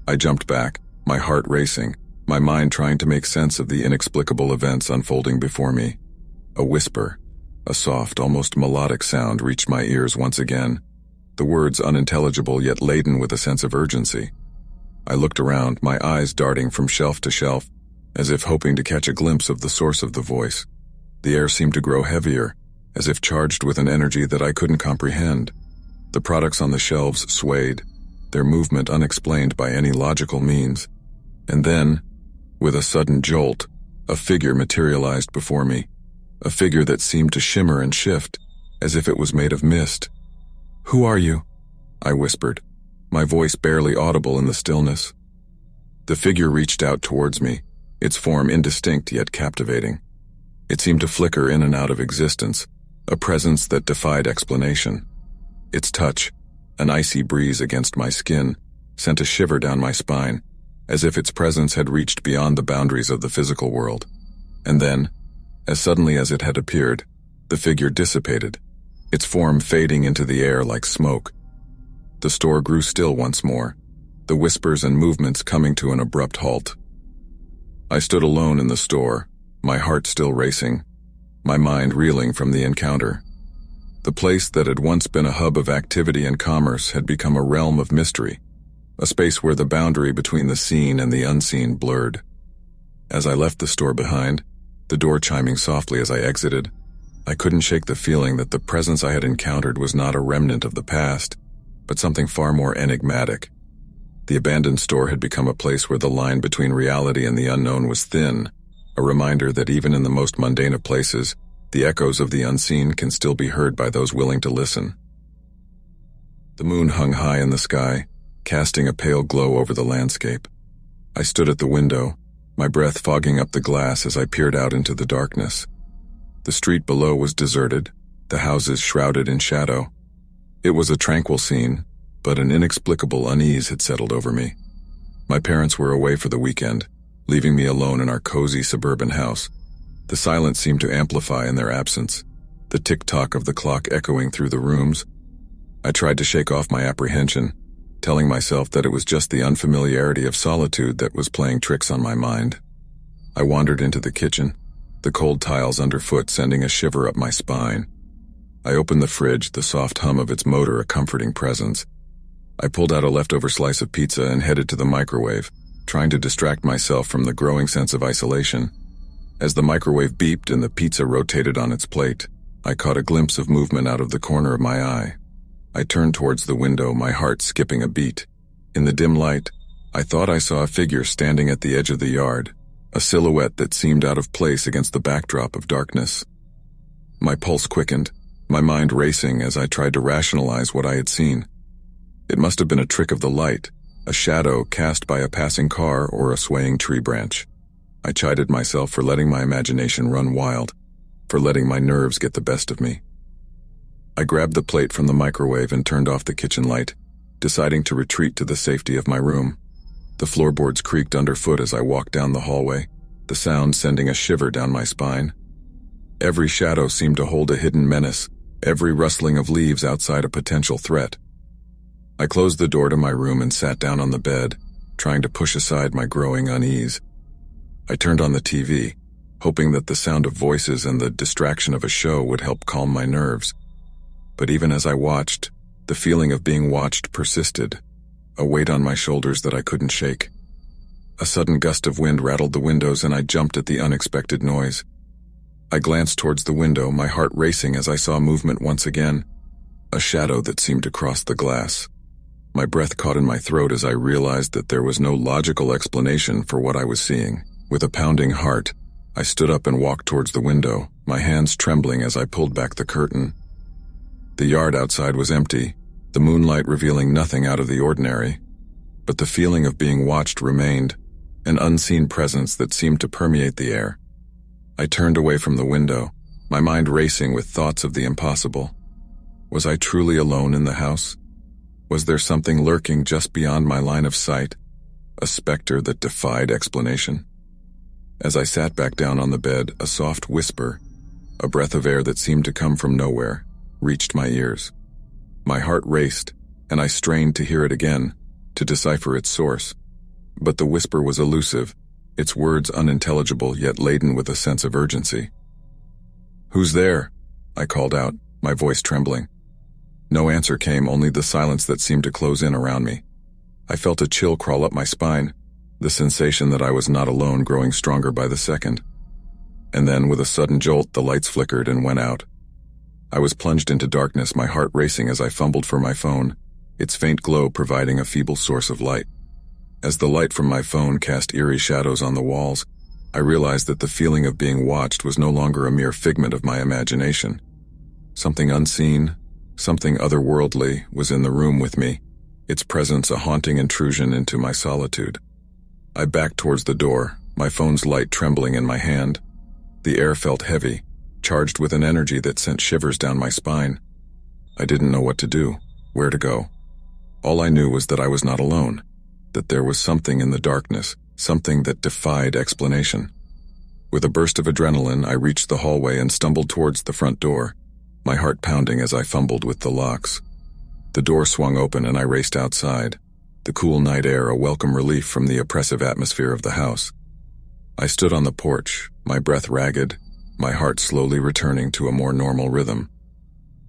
I jumped back, my heart racing, my mind trying to make sense of the inexplicable events unfolding before me. A whisper, a soft, almost melodic sound reached my ears once again, the words unintelligible yet laden with a sense of urgency. I looked around, my eyes darting from shelf to shelf, as if hoping to catch a glimpse of the source of the voice. The air seemed to grow heavier, as if charged with an energy that I couldn't comprehend. The products on the shelves swayed, their movement unexplained by any logical means. And then, with a sudden jolt, a figure materialized before me, a figure that seemed to shimmer and shift, as if it was made of mist. "Who are you?" I whispered, my voice barely audible in the stillness. The figure reached out towards me, its form indistinct yet captivating. It seemed to flicker in and out of existence, a presence that defied explanation. Its touch, an icy breeze against my skin, sent a shiver down my spine, as if its presence had reached beyond the boundaries of the physical world. And then, as suddenly as it had appeared, the figure dissipated, its form fading into the air like smoke. The store grew still once more, the whispers and movements coming to an abrupt halt. I stood alone in the store, my heart still racing, my mind reeling from the encounter. The place that had once been a hub of activity and commerce had become a realm of mystery, a space where the boundary between the seen and the unseen blurred. As I left the store behind, the door chiming softly as I exited, I couldn't shake the feeling that the presence I had encountered was not a remnant of the past, but something far more enigmatic. The abandoned store had become a place where the line between reality and the unknown was thin, a reminder that even in the most mundane of places, the echoes of the unseen can still be heard by those willing to listen. The moon hung high in the sky, casting a pale glow over the landscape. I stood at the window, my breath fogging up the glass as I peered out into the darkness. The street below was deserted, the houses shrouded in shadow. It was a tranquil scene, but an inexplicable unease had settled over me. My parents were away for the weekend, leaving me alone in our cozy suburban house. The silence seemed to amplify in their absence, the tick-tock of the clock echoing through the rooms. I tried to shake off my apprehension, telling myself that it was just the unfamiliarity of solitude that was playing tricks on my mind. I wandered into the kitchen, the cold tiles underfoot sending a shiver up my spine. I opened the fridge, the soft hum of its motor a comforting presence. I pulled out a leftover slice of pizza and headed to the microwave, trying to distract myself from the growing sense of isolation. As the microwave beeped and the pizza rotated on its plate, I caught a glimpse of movement out of the corner of my eye. I turned towards the window, my heart skipping a beat. In the dim light, I thought I saw a figure standing at the edge of the yard, a silhouette that seemed out of place against the backdrop of darkness. My pulse quickened, my mind racing as I tried to rationalize what I had seen. It must have been a trick of the light, a shadow cast by a passing car or a swaying tree branch. I chided myself for letting my imagination run wild, for letting my nerves get the best of me. I grabbed the plate from the microwave and turned off the kitchen light, deciding to retreat to the safety of my room. The floorboards creaked underfoot as I walked down the hallway, the sound sending a shiver down my spine. Every shadow seemed to hold a hidden menace, every rustling of leaves outside a potential threat. I closed the door to my room and sat down on the bed, trying to push aside my growing unease. I turned on the TV, hoping that the sound of voices and the distraction of a show would help calm my nerves. But even as I watched, the feeling of being watched persisted, a weight on my shoulders that I couldn't shake. A sudden gust of wind rattled the windows and I jumped at the unexpected noise. I glanced towards the window, my heart racing as I saw movement once again, a shadow that seemed to cross the glass. My breath caught in my throat as I realized that there was no logical explanation for what I was seeing. With a pounding heart, I stood up and walked towards the window, my hands trembling as I pulled back the curtain. The yard outside was empty, the moonlight revealing nothing out of the ordinary. But the feeling of being watched remained, an unseen presence that seemed to permeate the air. I turned away from the window, my mind racing with thoughts of the impossible. Was I truly alone in the house? Was there something lurking just beyond my line of sight, a specter that defied explanation? As I sat back down on the bed, a soft whisper, a breath of air that seemed to come from nowhere, reached my ears. My heart raced, and I strained to hear it again, to decipher its source. But the whisper was elusive, its words unintelligible yet laden with a sense of urgency. "Who's there?" I called out, my voice trembling. No answer came, only the silence that seemed to close in around me. I felt a chill crawl up my spine, the sensation that I was not alone growing stronger by the second. And then, with a sudden jolt, the lights flickered and went out. I was plunged into darkness, my heart racing as I fumbled for my phone, its faint glow providing a feeble source of light. As the light from my phone cast eerie shadows on the walls, I realized that the feeling of being watched was no longer a mere figment of my imagination. Something unseen, something otherworldly was in the room with me, its presence a haunting intrusion into my solitude. I backed towards the door, my phone's light trembling in my hand. The air felt heavy, charged with an energy that sent shivers down my spine. I didn't know what to do, where to go. All I knew was that I was not alone, that there was something in the darkness, something that defied explanation. With a burst of adrenaline, I reached the hallway and stumbled towards the front door, my heart pounding as I fumbled with the locks. The door swung open and I raced outside, the cool night air a welcome relief from the oppressive atmosphere of the house. I stood on the porch, my breath ragged, my heart slowly returning to a more normal rhythm.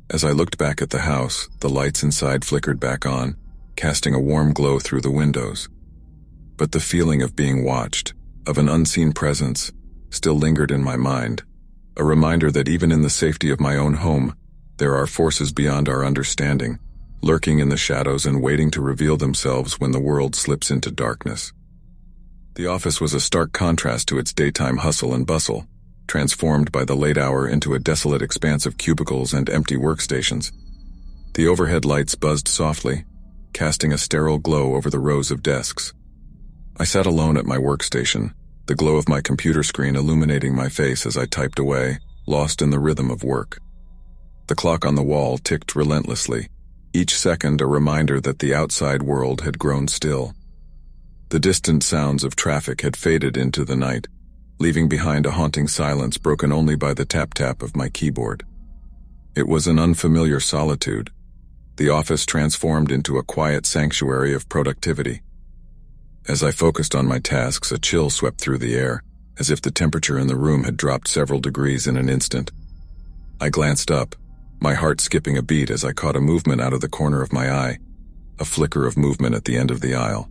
As I looked back at the house, the lights inside flickered back on, casting a warm glow through the windows. But the feeling of being watched, of an unseen presence, still lingered in my mind, a reminder that even in the safety of my own home, there are forces beyond our understanding, lurking in the shadows and waiting to reveal themselves when the world slips into darkness. The office was a stark contrast to its daytime hustle and bustle, transformed by the late hour into a desolate expanse of cubicles and empty workstations. The overhead lights buzzed softly, casting a sterile glow over the rows of desks. I sat alone at my workstation, the glow of my computer screen illuminating my face as I typed away, lost in the rhythm of work. The clock on the wall ticked relentlessly, each second a reminder that the outside world had grown still. The distant sounds of traffic had faded into the night, leaving behind a haunting silence broken only by the tap-tap of my keyboard. It was an unfamiliar solitude, The office transformed into a quiet sanctuary of productivity. As I focused on my tasks, a chill swept through the air, as if the temperature in the room had dropped several degrees in an instant. I glanced up, my heart skipping a beat as I caught a movement out of the corner of my eye, a flicker of movement at the end of the aisle.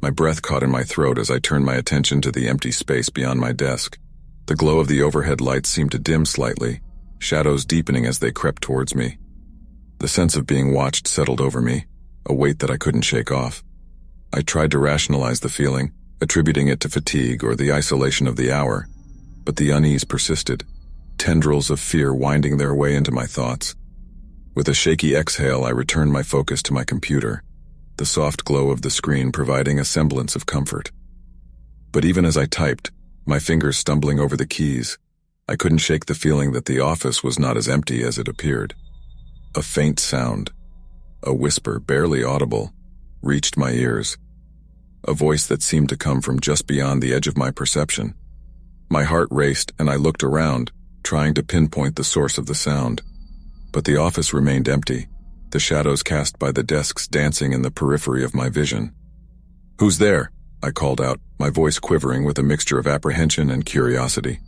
My breath caught in my throat as I turned my attention to the empty space beyond my desk. The glow of the overhead lights seemed to dim slightly, shadows deepening as they crept towards me. The sense of being watched settled over me, a weight that I couldn't shake off. I tried to rationalize the feeling, attributing it to fatigue or the isolation of the hour, but the unease persisted, tendrils of fear winding their way into my thoughts. With a shaky exhale, I returned my focus to my computer, the soft glow of the screen providing a semblance of comfort. But even as I typed, my fingers stumbling over the keys, I couldn't shake the feeling that the office was not as empty as it appeared. A faint sound, a whisper barely audible, reached my ears, a voice that seemed to come from just beyond the edge of my perception. My heart raced and I looked around, trying to pinpoint the source of the sound. But the office remained empty, the shadows cast by the desks dancing in the periphery of my vision. "Who's there?" I called out, my voice quivering with a mixture of apprehension and curiosity.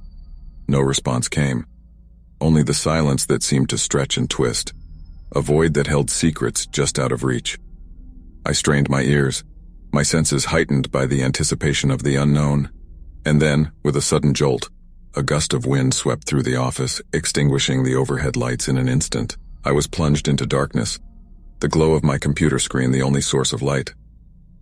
No response came, only the silence that seemed to stretch and twist, a void that held secrets just out of reach. I strained my ears, my senses heightened by the anticipation of the unknown, and then, with a sudden jolt, a gust of wind swept through the office, extinguishing the overhead lights in an instant. I was plunged into darkness, the glow of my computer screen the only source of light.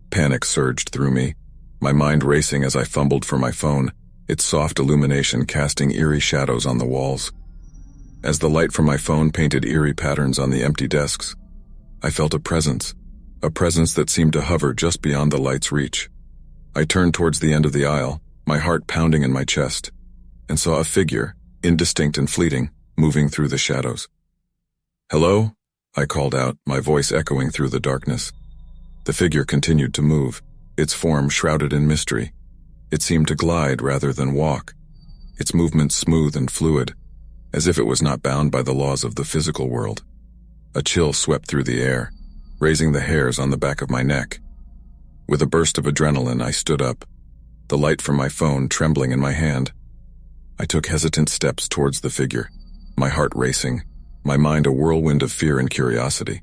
Panic surged through me, my mind racing as I fumbled for my phone, its soft illumination casting eerie shadows on the walls. As the light from my phone painted eerie patterns on the empty desks, I felt a presence that seemed to hover just beyond the light's reach. I turned towards the end of the aisle, my heart pounding in my chest, and saw a figure, indistinct and fleeting, moving through the shadows. "Hello?" I called out, my voice echoing through the darkness. The figure continued to move, its form shrouded in mystery. It seemed to glide rather than walk, its movements smooth and fluid, as if it was not bound by the laws of the physical world. A chill swept through the air, raising the hairs on the back of my neck. With a burst of adrenaline, I stood up, the light from my phone trembling in my hand. I took hesitant steps towards the figure, my heart racing, my mind a whirlwind of fear and curiosity.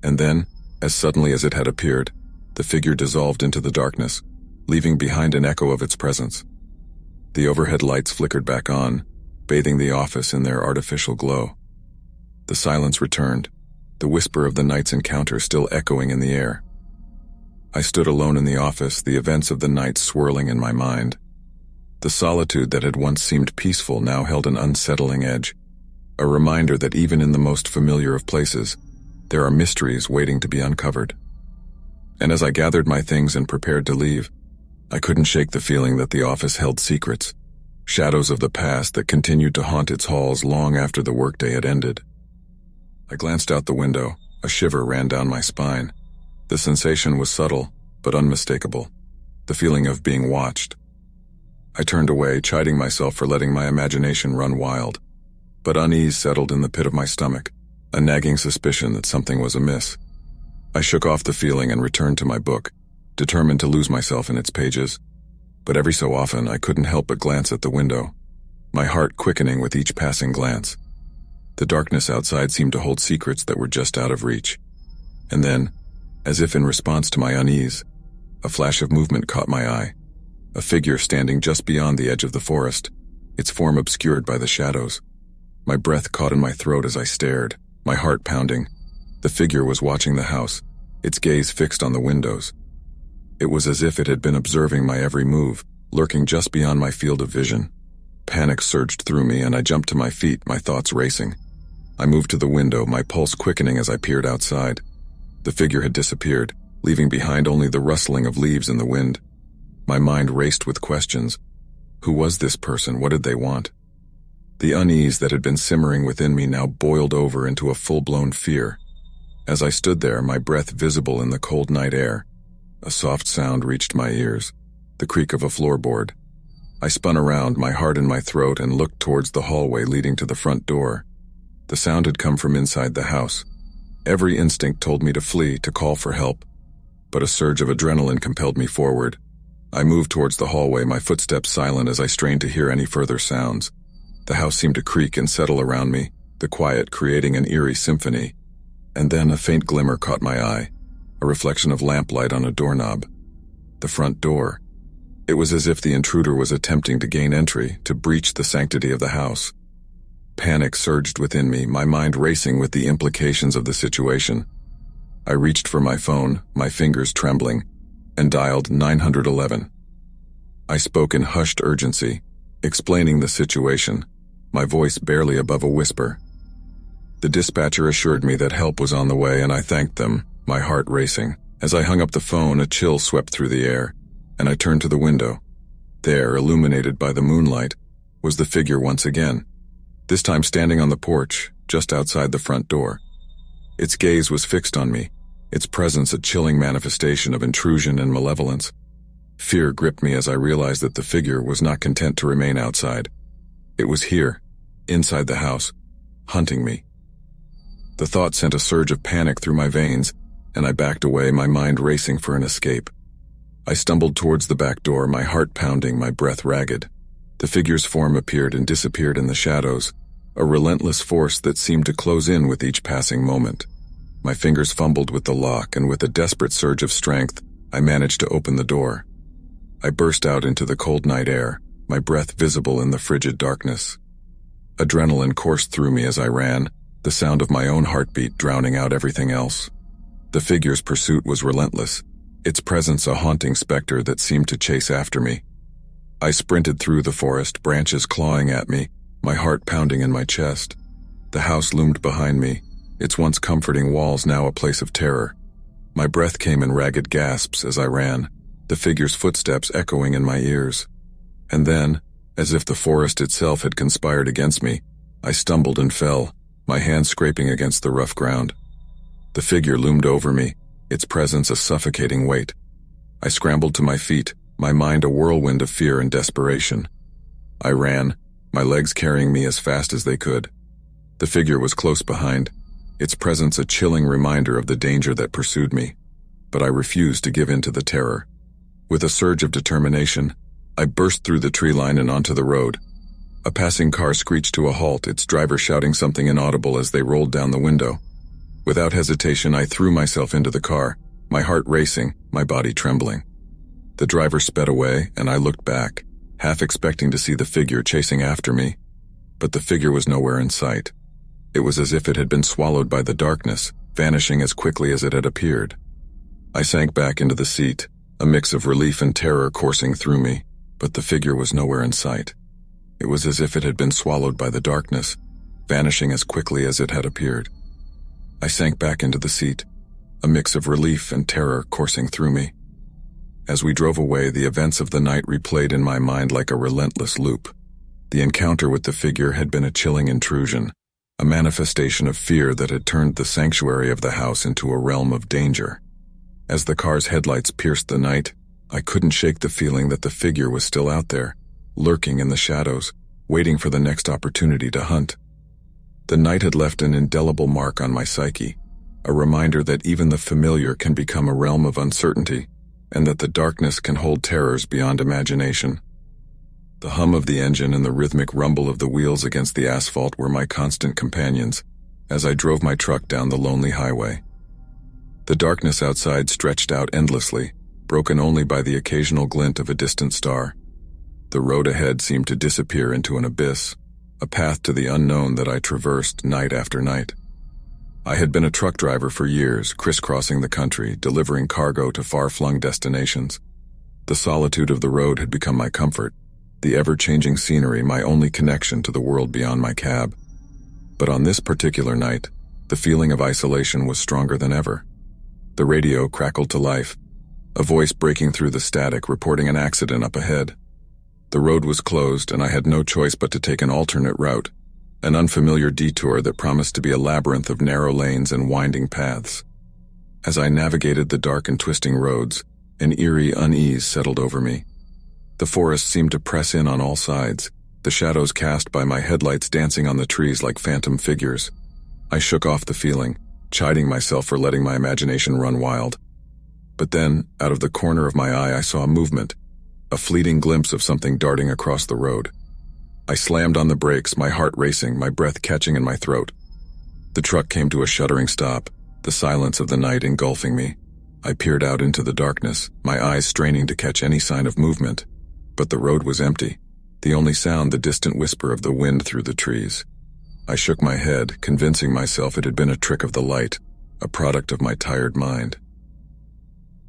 And then, as suddenly as it had appeared, the figure dissolved into the darkness, leaving behind an echo of its presence. The overhead lights flickered back on, bathing the office in their artificial glow. The silence returned, the whisper of the night's encounter still echoing in the air. I stood alone in the office, the events of the night swirling in my mind. The solitude that had once seemed peaceful now held an unsettling edge, a reminder that even in the most familiar of places, there are mysteries waiting to be uncovered. And as I gathered my things and prepared to leave, I couldn't shake the feeling that the office held secrets, shadows of the past that continued to haunt its halls long after the workday had ended. I glanced out the window, a shiver ran down my spine. The sensation was subtle, but unmistakable, the feeling of being watched. I turned away, chiding myself for letting my imagination run wild, but unease settled in the pit of my stomach, a nagging suspicion that something was amiss. I shook off the feeling and returned to my book, determined to lose myself in its pages, but every so often I couldn't help but glance at the window, my heart quickening with each passing glance. The darkness outside seemed to hold secrets that were just out of reach. And then, as if in response to my unease, a flash of movement caught my eye, a figure standing just beyond the edge of the forest, its form obscured by the shadows. My breath caught in my throat as I stared, my heart pounding. The figure was watching the house, its gaze fixed on the windows. It was as if it had been observing my every move, lurking just beyond my field of vision. Panic surged through me and I jumped to my feet, my thoughts racing. I moved to the window, my pulse quickening as I peered outside. The figure had disappeared, leaving behind only the rustling of leaves in the wind. My mind raced with questions. Who was this person? What did they want? The unease that had been simmering within me now boiled over into a full-blown fear. As I stood there, my breath visible in the cold night air, a soft sound reached my ears, the creak of a floorboard. I spun around, my heart in my throat, and looked towards the hallway leading to the front door. The sound had come from inside the house. Every instinct told me to flee, to call for help, but a surge of adrenaline compelled me forward. I moved towards the hallway, my footsteps silent as I strained to hear any further sounds. The house seemed to creak and settle around me, the quiet creating an eerie symphony. And then a faint glimmer caught my eye, a reflection of lamplight on a doorknob. The front door. It was as if the intruder was attempting to gain entry, to breach the sanctity of the house. Panic surged within me, my mind racing with the implications of the situation. I reached for my phone, my fingers trembling, and dialed 911. I spoke in hushed urgency, explaining the situation, my voice barely above a whisper. The dispatcher assured me that help was on the way, and I thanked them, my heart racing. As I hung up the phone, a chill swept through the air, and I turned to the window. There, illuminated by the moonlight, was the figure once again, this time standing on the porch, just outside the front door. Its gaze was fixed on me, its presence a chilling manifestation of intrusion and malevolence. Fear gripped me as I realized that the figure was not content to remain outside. It was here, inside the house, hunting me. The thought sent a surge of panic through my veins, and I backed away, my mind racing for an escape. I stumbled towards the back door, my heart pounding, my breath ragged. The figure's form appeared and disappeared in the shadows, a relentless force that seemed to close in with each passing moment. My fingers fumbled with the lock, and with a desperate surge of strength, I managed to open the door. I burst out into the cold night air, my breath visible in the frigid darkness. Adrenaline coursed through me as I ran, the sound of my own heartbeat drowning out everything else. The figure's pursuit was relentless, its presence a haunting specter that seemed to chase after me. I sprinted through the forest, branches clawing at me, my heart pounding in my chest. The house loomed behind me, its once comforting walls now a place of terror. My breath came in ragged gasps as I ran, the figure's footsteps echoing in my ears. And then, as if the forest itself had conspired against me, I stumbled and fell, my hands scraping against the rough ground. The figure loomed over me, its presence a suffocating weight. I scrambled to my feet, my mind a whirlwind of fear and desperation. I ran, my legs carrying me as fast as they could. The figure was close behind, its presence a chilling reminder of the danger that pursued me. But I refused to give in to the terror. With a surge of determination, I burst through the tree line and onto the road. A passing car screeched to a halt, its driver shouting something inaudible as they rolled down the window. Without hesitation, I threw myself into the car, my heart racing, my body trembling. The driver sped away, and I looked back, half expecting to see the figure chasing after me. But the figure was nowhere in sight. It was as if it had been swallowed by the darkness, vanishing as quickly as it had appeared. I sank back into the seat, a mix of relief and terror coursing through me, but the figure was nowhere in sight. It was as if it had been swallowed by the darkness, vanishing as quickly as it had appeared. I sank back into the seat, a mix of relief and terror coursing through me. As we drove away, the events of the night replayed in my mind like a relentless loop. The encounter with the figure had been a chilling intrusion, a manifestation of fear that had turned the sanctuary of the house into a realm of danger. As the car's headlights pierced the night, I couldn't shake the feeling that the figure was still out there, lurking in the shadows, waiting for the next opportunity to hunt. The night had left an indelible mark on my psyche, a reminder that even the familiar can become a realm of uncertainty, and that the darkness can hold terrors beyond imagination. The hum of the engine and the rhythmic rumble of the wheels against the asphalt were my constant companions as I drove my truck down the lonely highway. The darkness outside stretched out endlessly, broken only by the occasional glint of a distant star. The road ahead seemed to disappear into an abyss, a path to the unknown that I traversed night after night. I had been a truck driver for years, crisscrossing the country, delivering cargo to far-flung destinations. The solitude of the road had become my comfort, the ever-changing scenery my only connection to the world beyond my cab. But on this particular night, the feeling of isolation was stronger than ever. The radio crackled to life, a voice breaking through the static reporting an accident up ahead. The road was closed, and I had no choice but to take an alternate route, an unfamiliar detour that promised to be a labyrinth of narrow lanes and winding paths. As I navigated the dark and twisting roads, an eerie unease settled over me. The forest seemed to press in on all sides, the shadows cast by my headlights dancing on the trees like phantom figures. I shook off the feeling, chiding myself for letting my imagination run wild. But then, out of the corner of my eye, I saw a movement, a fleeting glimpse of something darting across the road. I slammed on the brakes, my heart racing, my breath catching in my throat. The truck came to a shuddering stop, the silence of the night engulfing me. I peered out into the darkness, my eyes straining to catch any sign of movement. But the road was empty, the only sound the distant whisper of the wind through the trees. I shook my head, convincing myself it had been a trick of the light, a product of my tired mind.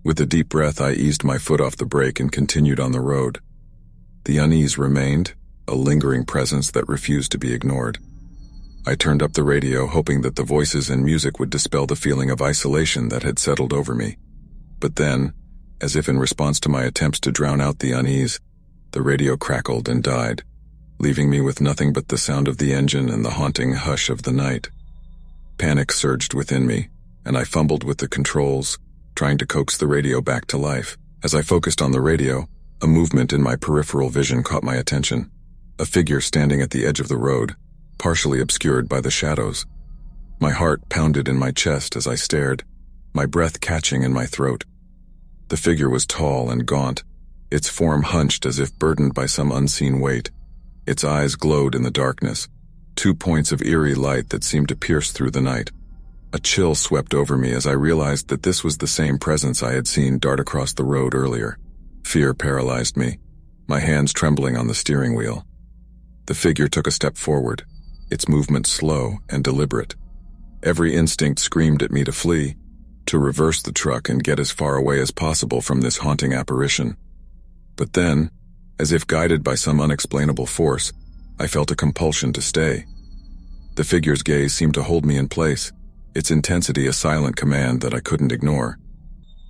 With a deep breath, I eased my foot off the brake and continued on the road. The unease remained, a lingering presence that refused to be ignored. I turned up the radio, hoping that the voices and music would dispel the feeling of isolation that had settled over me. But then, as if in response to my attempts to drown out the unease, the radio crackled and died, leaving me with nothing but the sound of the engine and the haunting hush of the night. Panic surged within me, and I fumbled with the controls, trying to coax the radio back to life. As I focused on the radio, a movement in my peripheral vision caught my attention. A figure standing at the edge of the road, partially obscured by the shadows. My heart pounded in my chest as I stared, my breath catching in my throat. The figure was tall and gaunt, its form hunched as if burdened by some unseen weight. Its eyes glowed in the darkness, 2 points of eerie light that seemed to pierce through the night. A chill swept over me as I realized that this was the same presence I had seen dart across the road earlier. Fear paralyzed me, my hands trembling on the steering wheel. The figure took a step forward, its movement slow and deliberate. Every instinct screamed at me to flee, to reverse the truck and get as far away as possible from this haunting apparition. But then, as if guided by some unexplainable force, I felt a compulsion to stay. The figure's gaze seemed to hold me in place, its intensity a silent command that I couldn't ignore.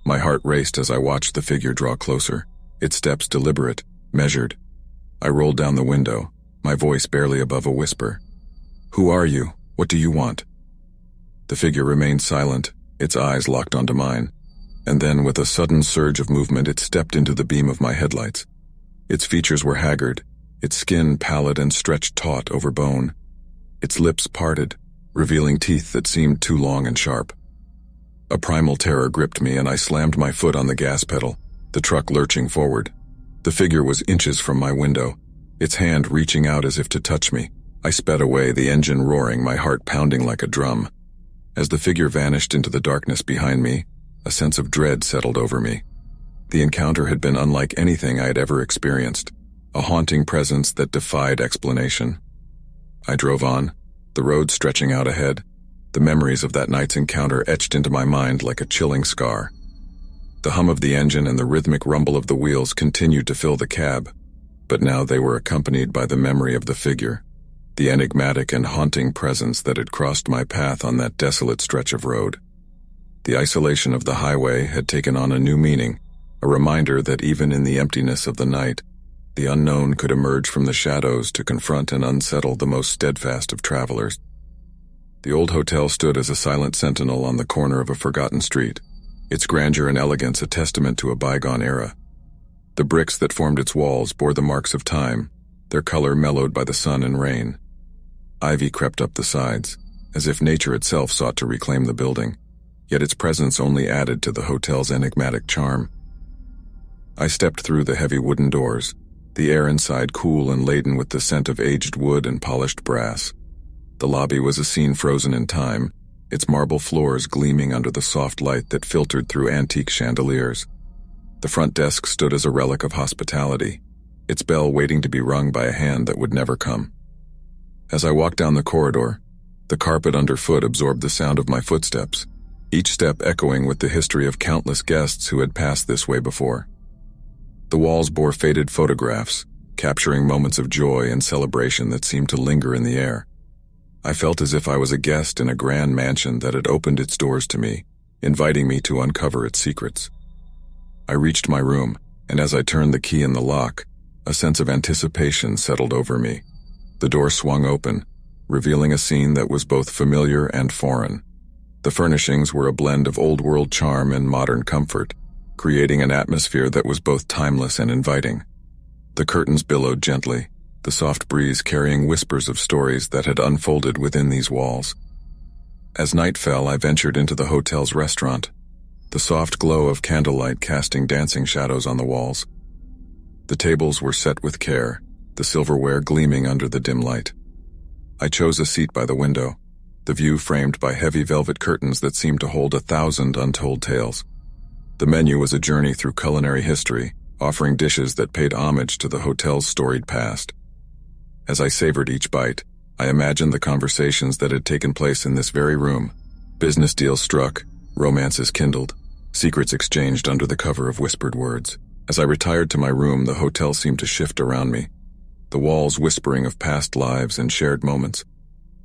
My heart raced as I watched the figure draw closer, its steps deliberate, measured. I rolled down the window, my voice barely above a whisper. "Who are you? What do you want?" The figure remained silent, its eyes locked onto mine, and then with a sudden surge of movement it stepped into the beam of my headlights. Its features were haggard, its skin pallid and stretched taut over bone. Its lips parted, revealing teeth that seemed too long and sharp. A primal terror gripped me and I slammed my foot on the gas pedal, the truck lurching forward. The figure was inches from my window, its hand reaching out as if to touch me. I sped away, the engine roaring, my heart pounding like a drum. As the figure vanished into the darkness behind me, a sense of dread settled over me. The encounter had been unlike anything I had ever experienced, a haunting presence that defied explanation. I drove on, the road stretching out ahead, the memories of that night's encounter etched into my mind like a chilling scar. The hum of the engine and the rhythmic rumble of the wheels continued to fill the cab, but now they were accompanied by the memory of the figure, the enigmatic and haunting presence that had crossed my path on that desolate stretch of road. The isolation of the highway had taken on a new meaning, a reminder that even in the emptiness of the night, the unknown could emerge from the shadows to confront and unsettle the most steadfast of travelers. The old hotel stood as a silent sentinel on the corner of a forgotten street, its grandeur and elegance a testament to a bygone era. The bricks that formed its walls bore the marks of time, their color mellowed by the sun and rain. Ivy crept up the sides, as if nature itself sought to reclaim the building, yet its presence only added to the hotel's enigmatic charm. I stepped through the heavy wooden doors, the air inside cool and laden with the scent of aged wood and polished brass. The lobby was a scene frozen in time, its marble floors gleaming under the soft light that filtered through antique chandeliers. The front desk stood as a relic of hospitality, its bell waiting to be rung by a hand that would never come. As I walked down the corridor, the carpet underfoot absorbed the sound of my footsteps, each step echoing with the history of countless guests who had passed this way before. The walls bore faded photographs, capturing moments of joy and celebration that seemed to linger in the air. I felt as if I was a guest in a grand mansion that had opened its doors to me, inviting me to uncover its secrets. I reached my room, and as I turned the key in the lock, a sense of anticipation settled over me. The door swung open, revealing a scene that was both familiar and foreign. The furnishings were a blend of old-world charm and modern comfort, creating an atmosphere that was both timeless and inviting. The curtains billowed gently, the soft breeze carrying whispers of stories that had unfolded within these walls. As night fell, I ventured into the hotel's restaurant, the soft glow of candlelight casting dancing shadows on the walls. The tables were set with care, the silverware gleaming under the dim light. I chose a seat by the window, the view framed by heavy velvet curtains that seemed to hold 1,000 untold tales. The menu was a journey through culinary history, offering dishes that paid homage to the hotel's storied past. As I savored each bite, I imagined the conversations that had taken place in this very room. Business deals struck, romances kindled, secrets exchanged under the cover of whispered words. As I retired to my room, the hotel seemed to shift around me, the walls whispering of past lives and shared moments.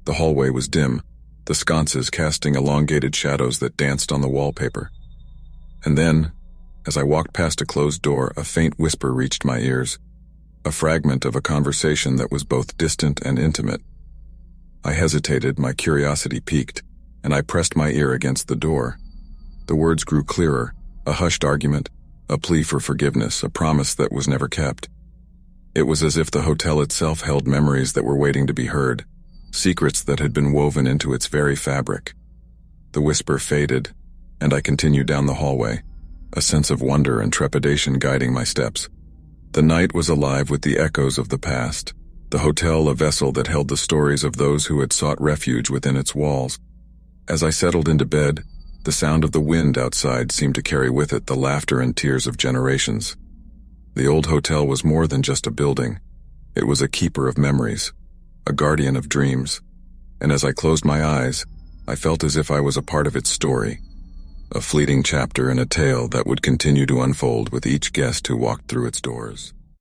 The hallway was dim, the sconces casting elongated shadows that danced on the wallpaper. And then, as I walked past a closed door, a faint whisper reached my ears, a fragment of a conversation that was both distant and intimate. I hesitated, my curiosity piqued, and I pressed my ear against the door. The words grew clearer, a hushed argument, a plea for forgiveness, a promise that was never kept. It was as if the hotel itself held memories that were waiting to be heard, secrets that had been woven into its very fabric. The whisper faded, and I continued down the hallway, a sense of wonder and trepidation guiding my steps. The night was alive with the echoes of the past, the hotel a vessel that held the stories of those who had sought refuge within its walls. As I settled into bed, the sound of the wind outside seemed to carry with it the laughter and tears of generations. The old hotel was more than just a building. It was a keeper of memories, a guardian of dreams, and as I closed my eyes, I felt as if I was a part of its story, a fleeting chapter in a tale that would continue to unfold with each guest who walked through its doors.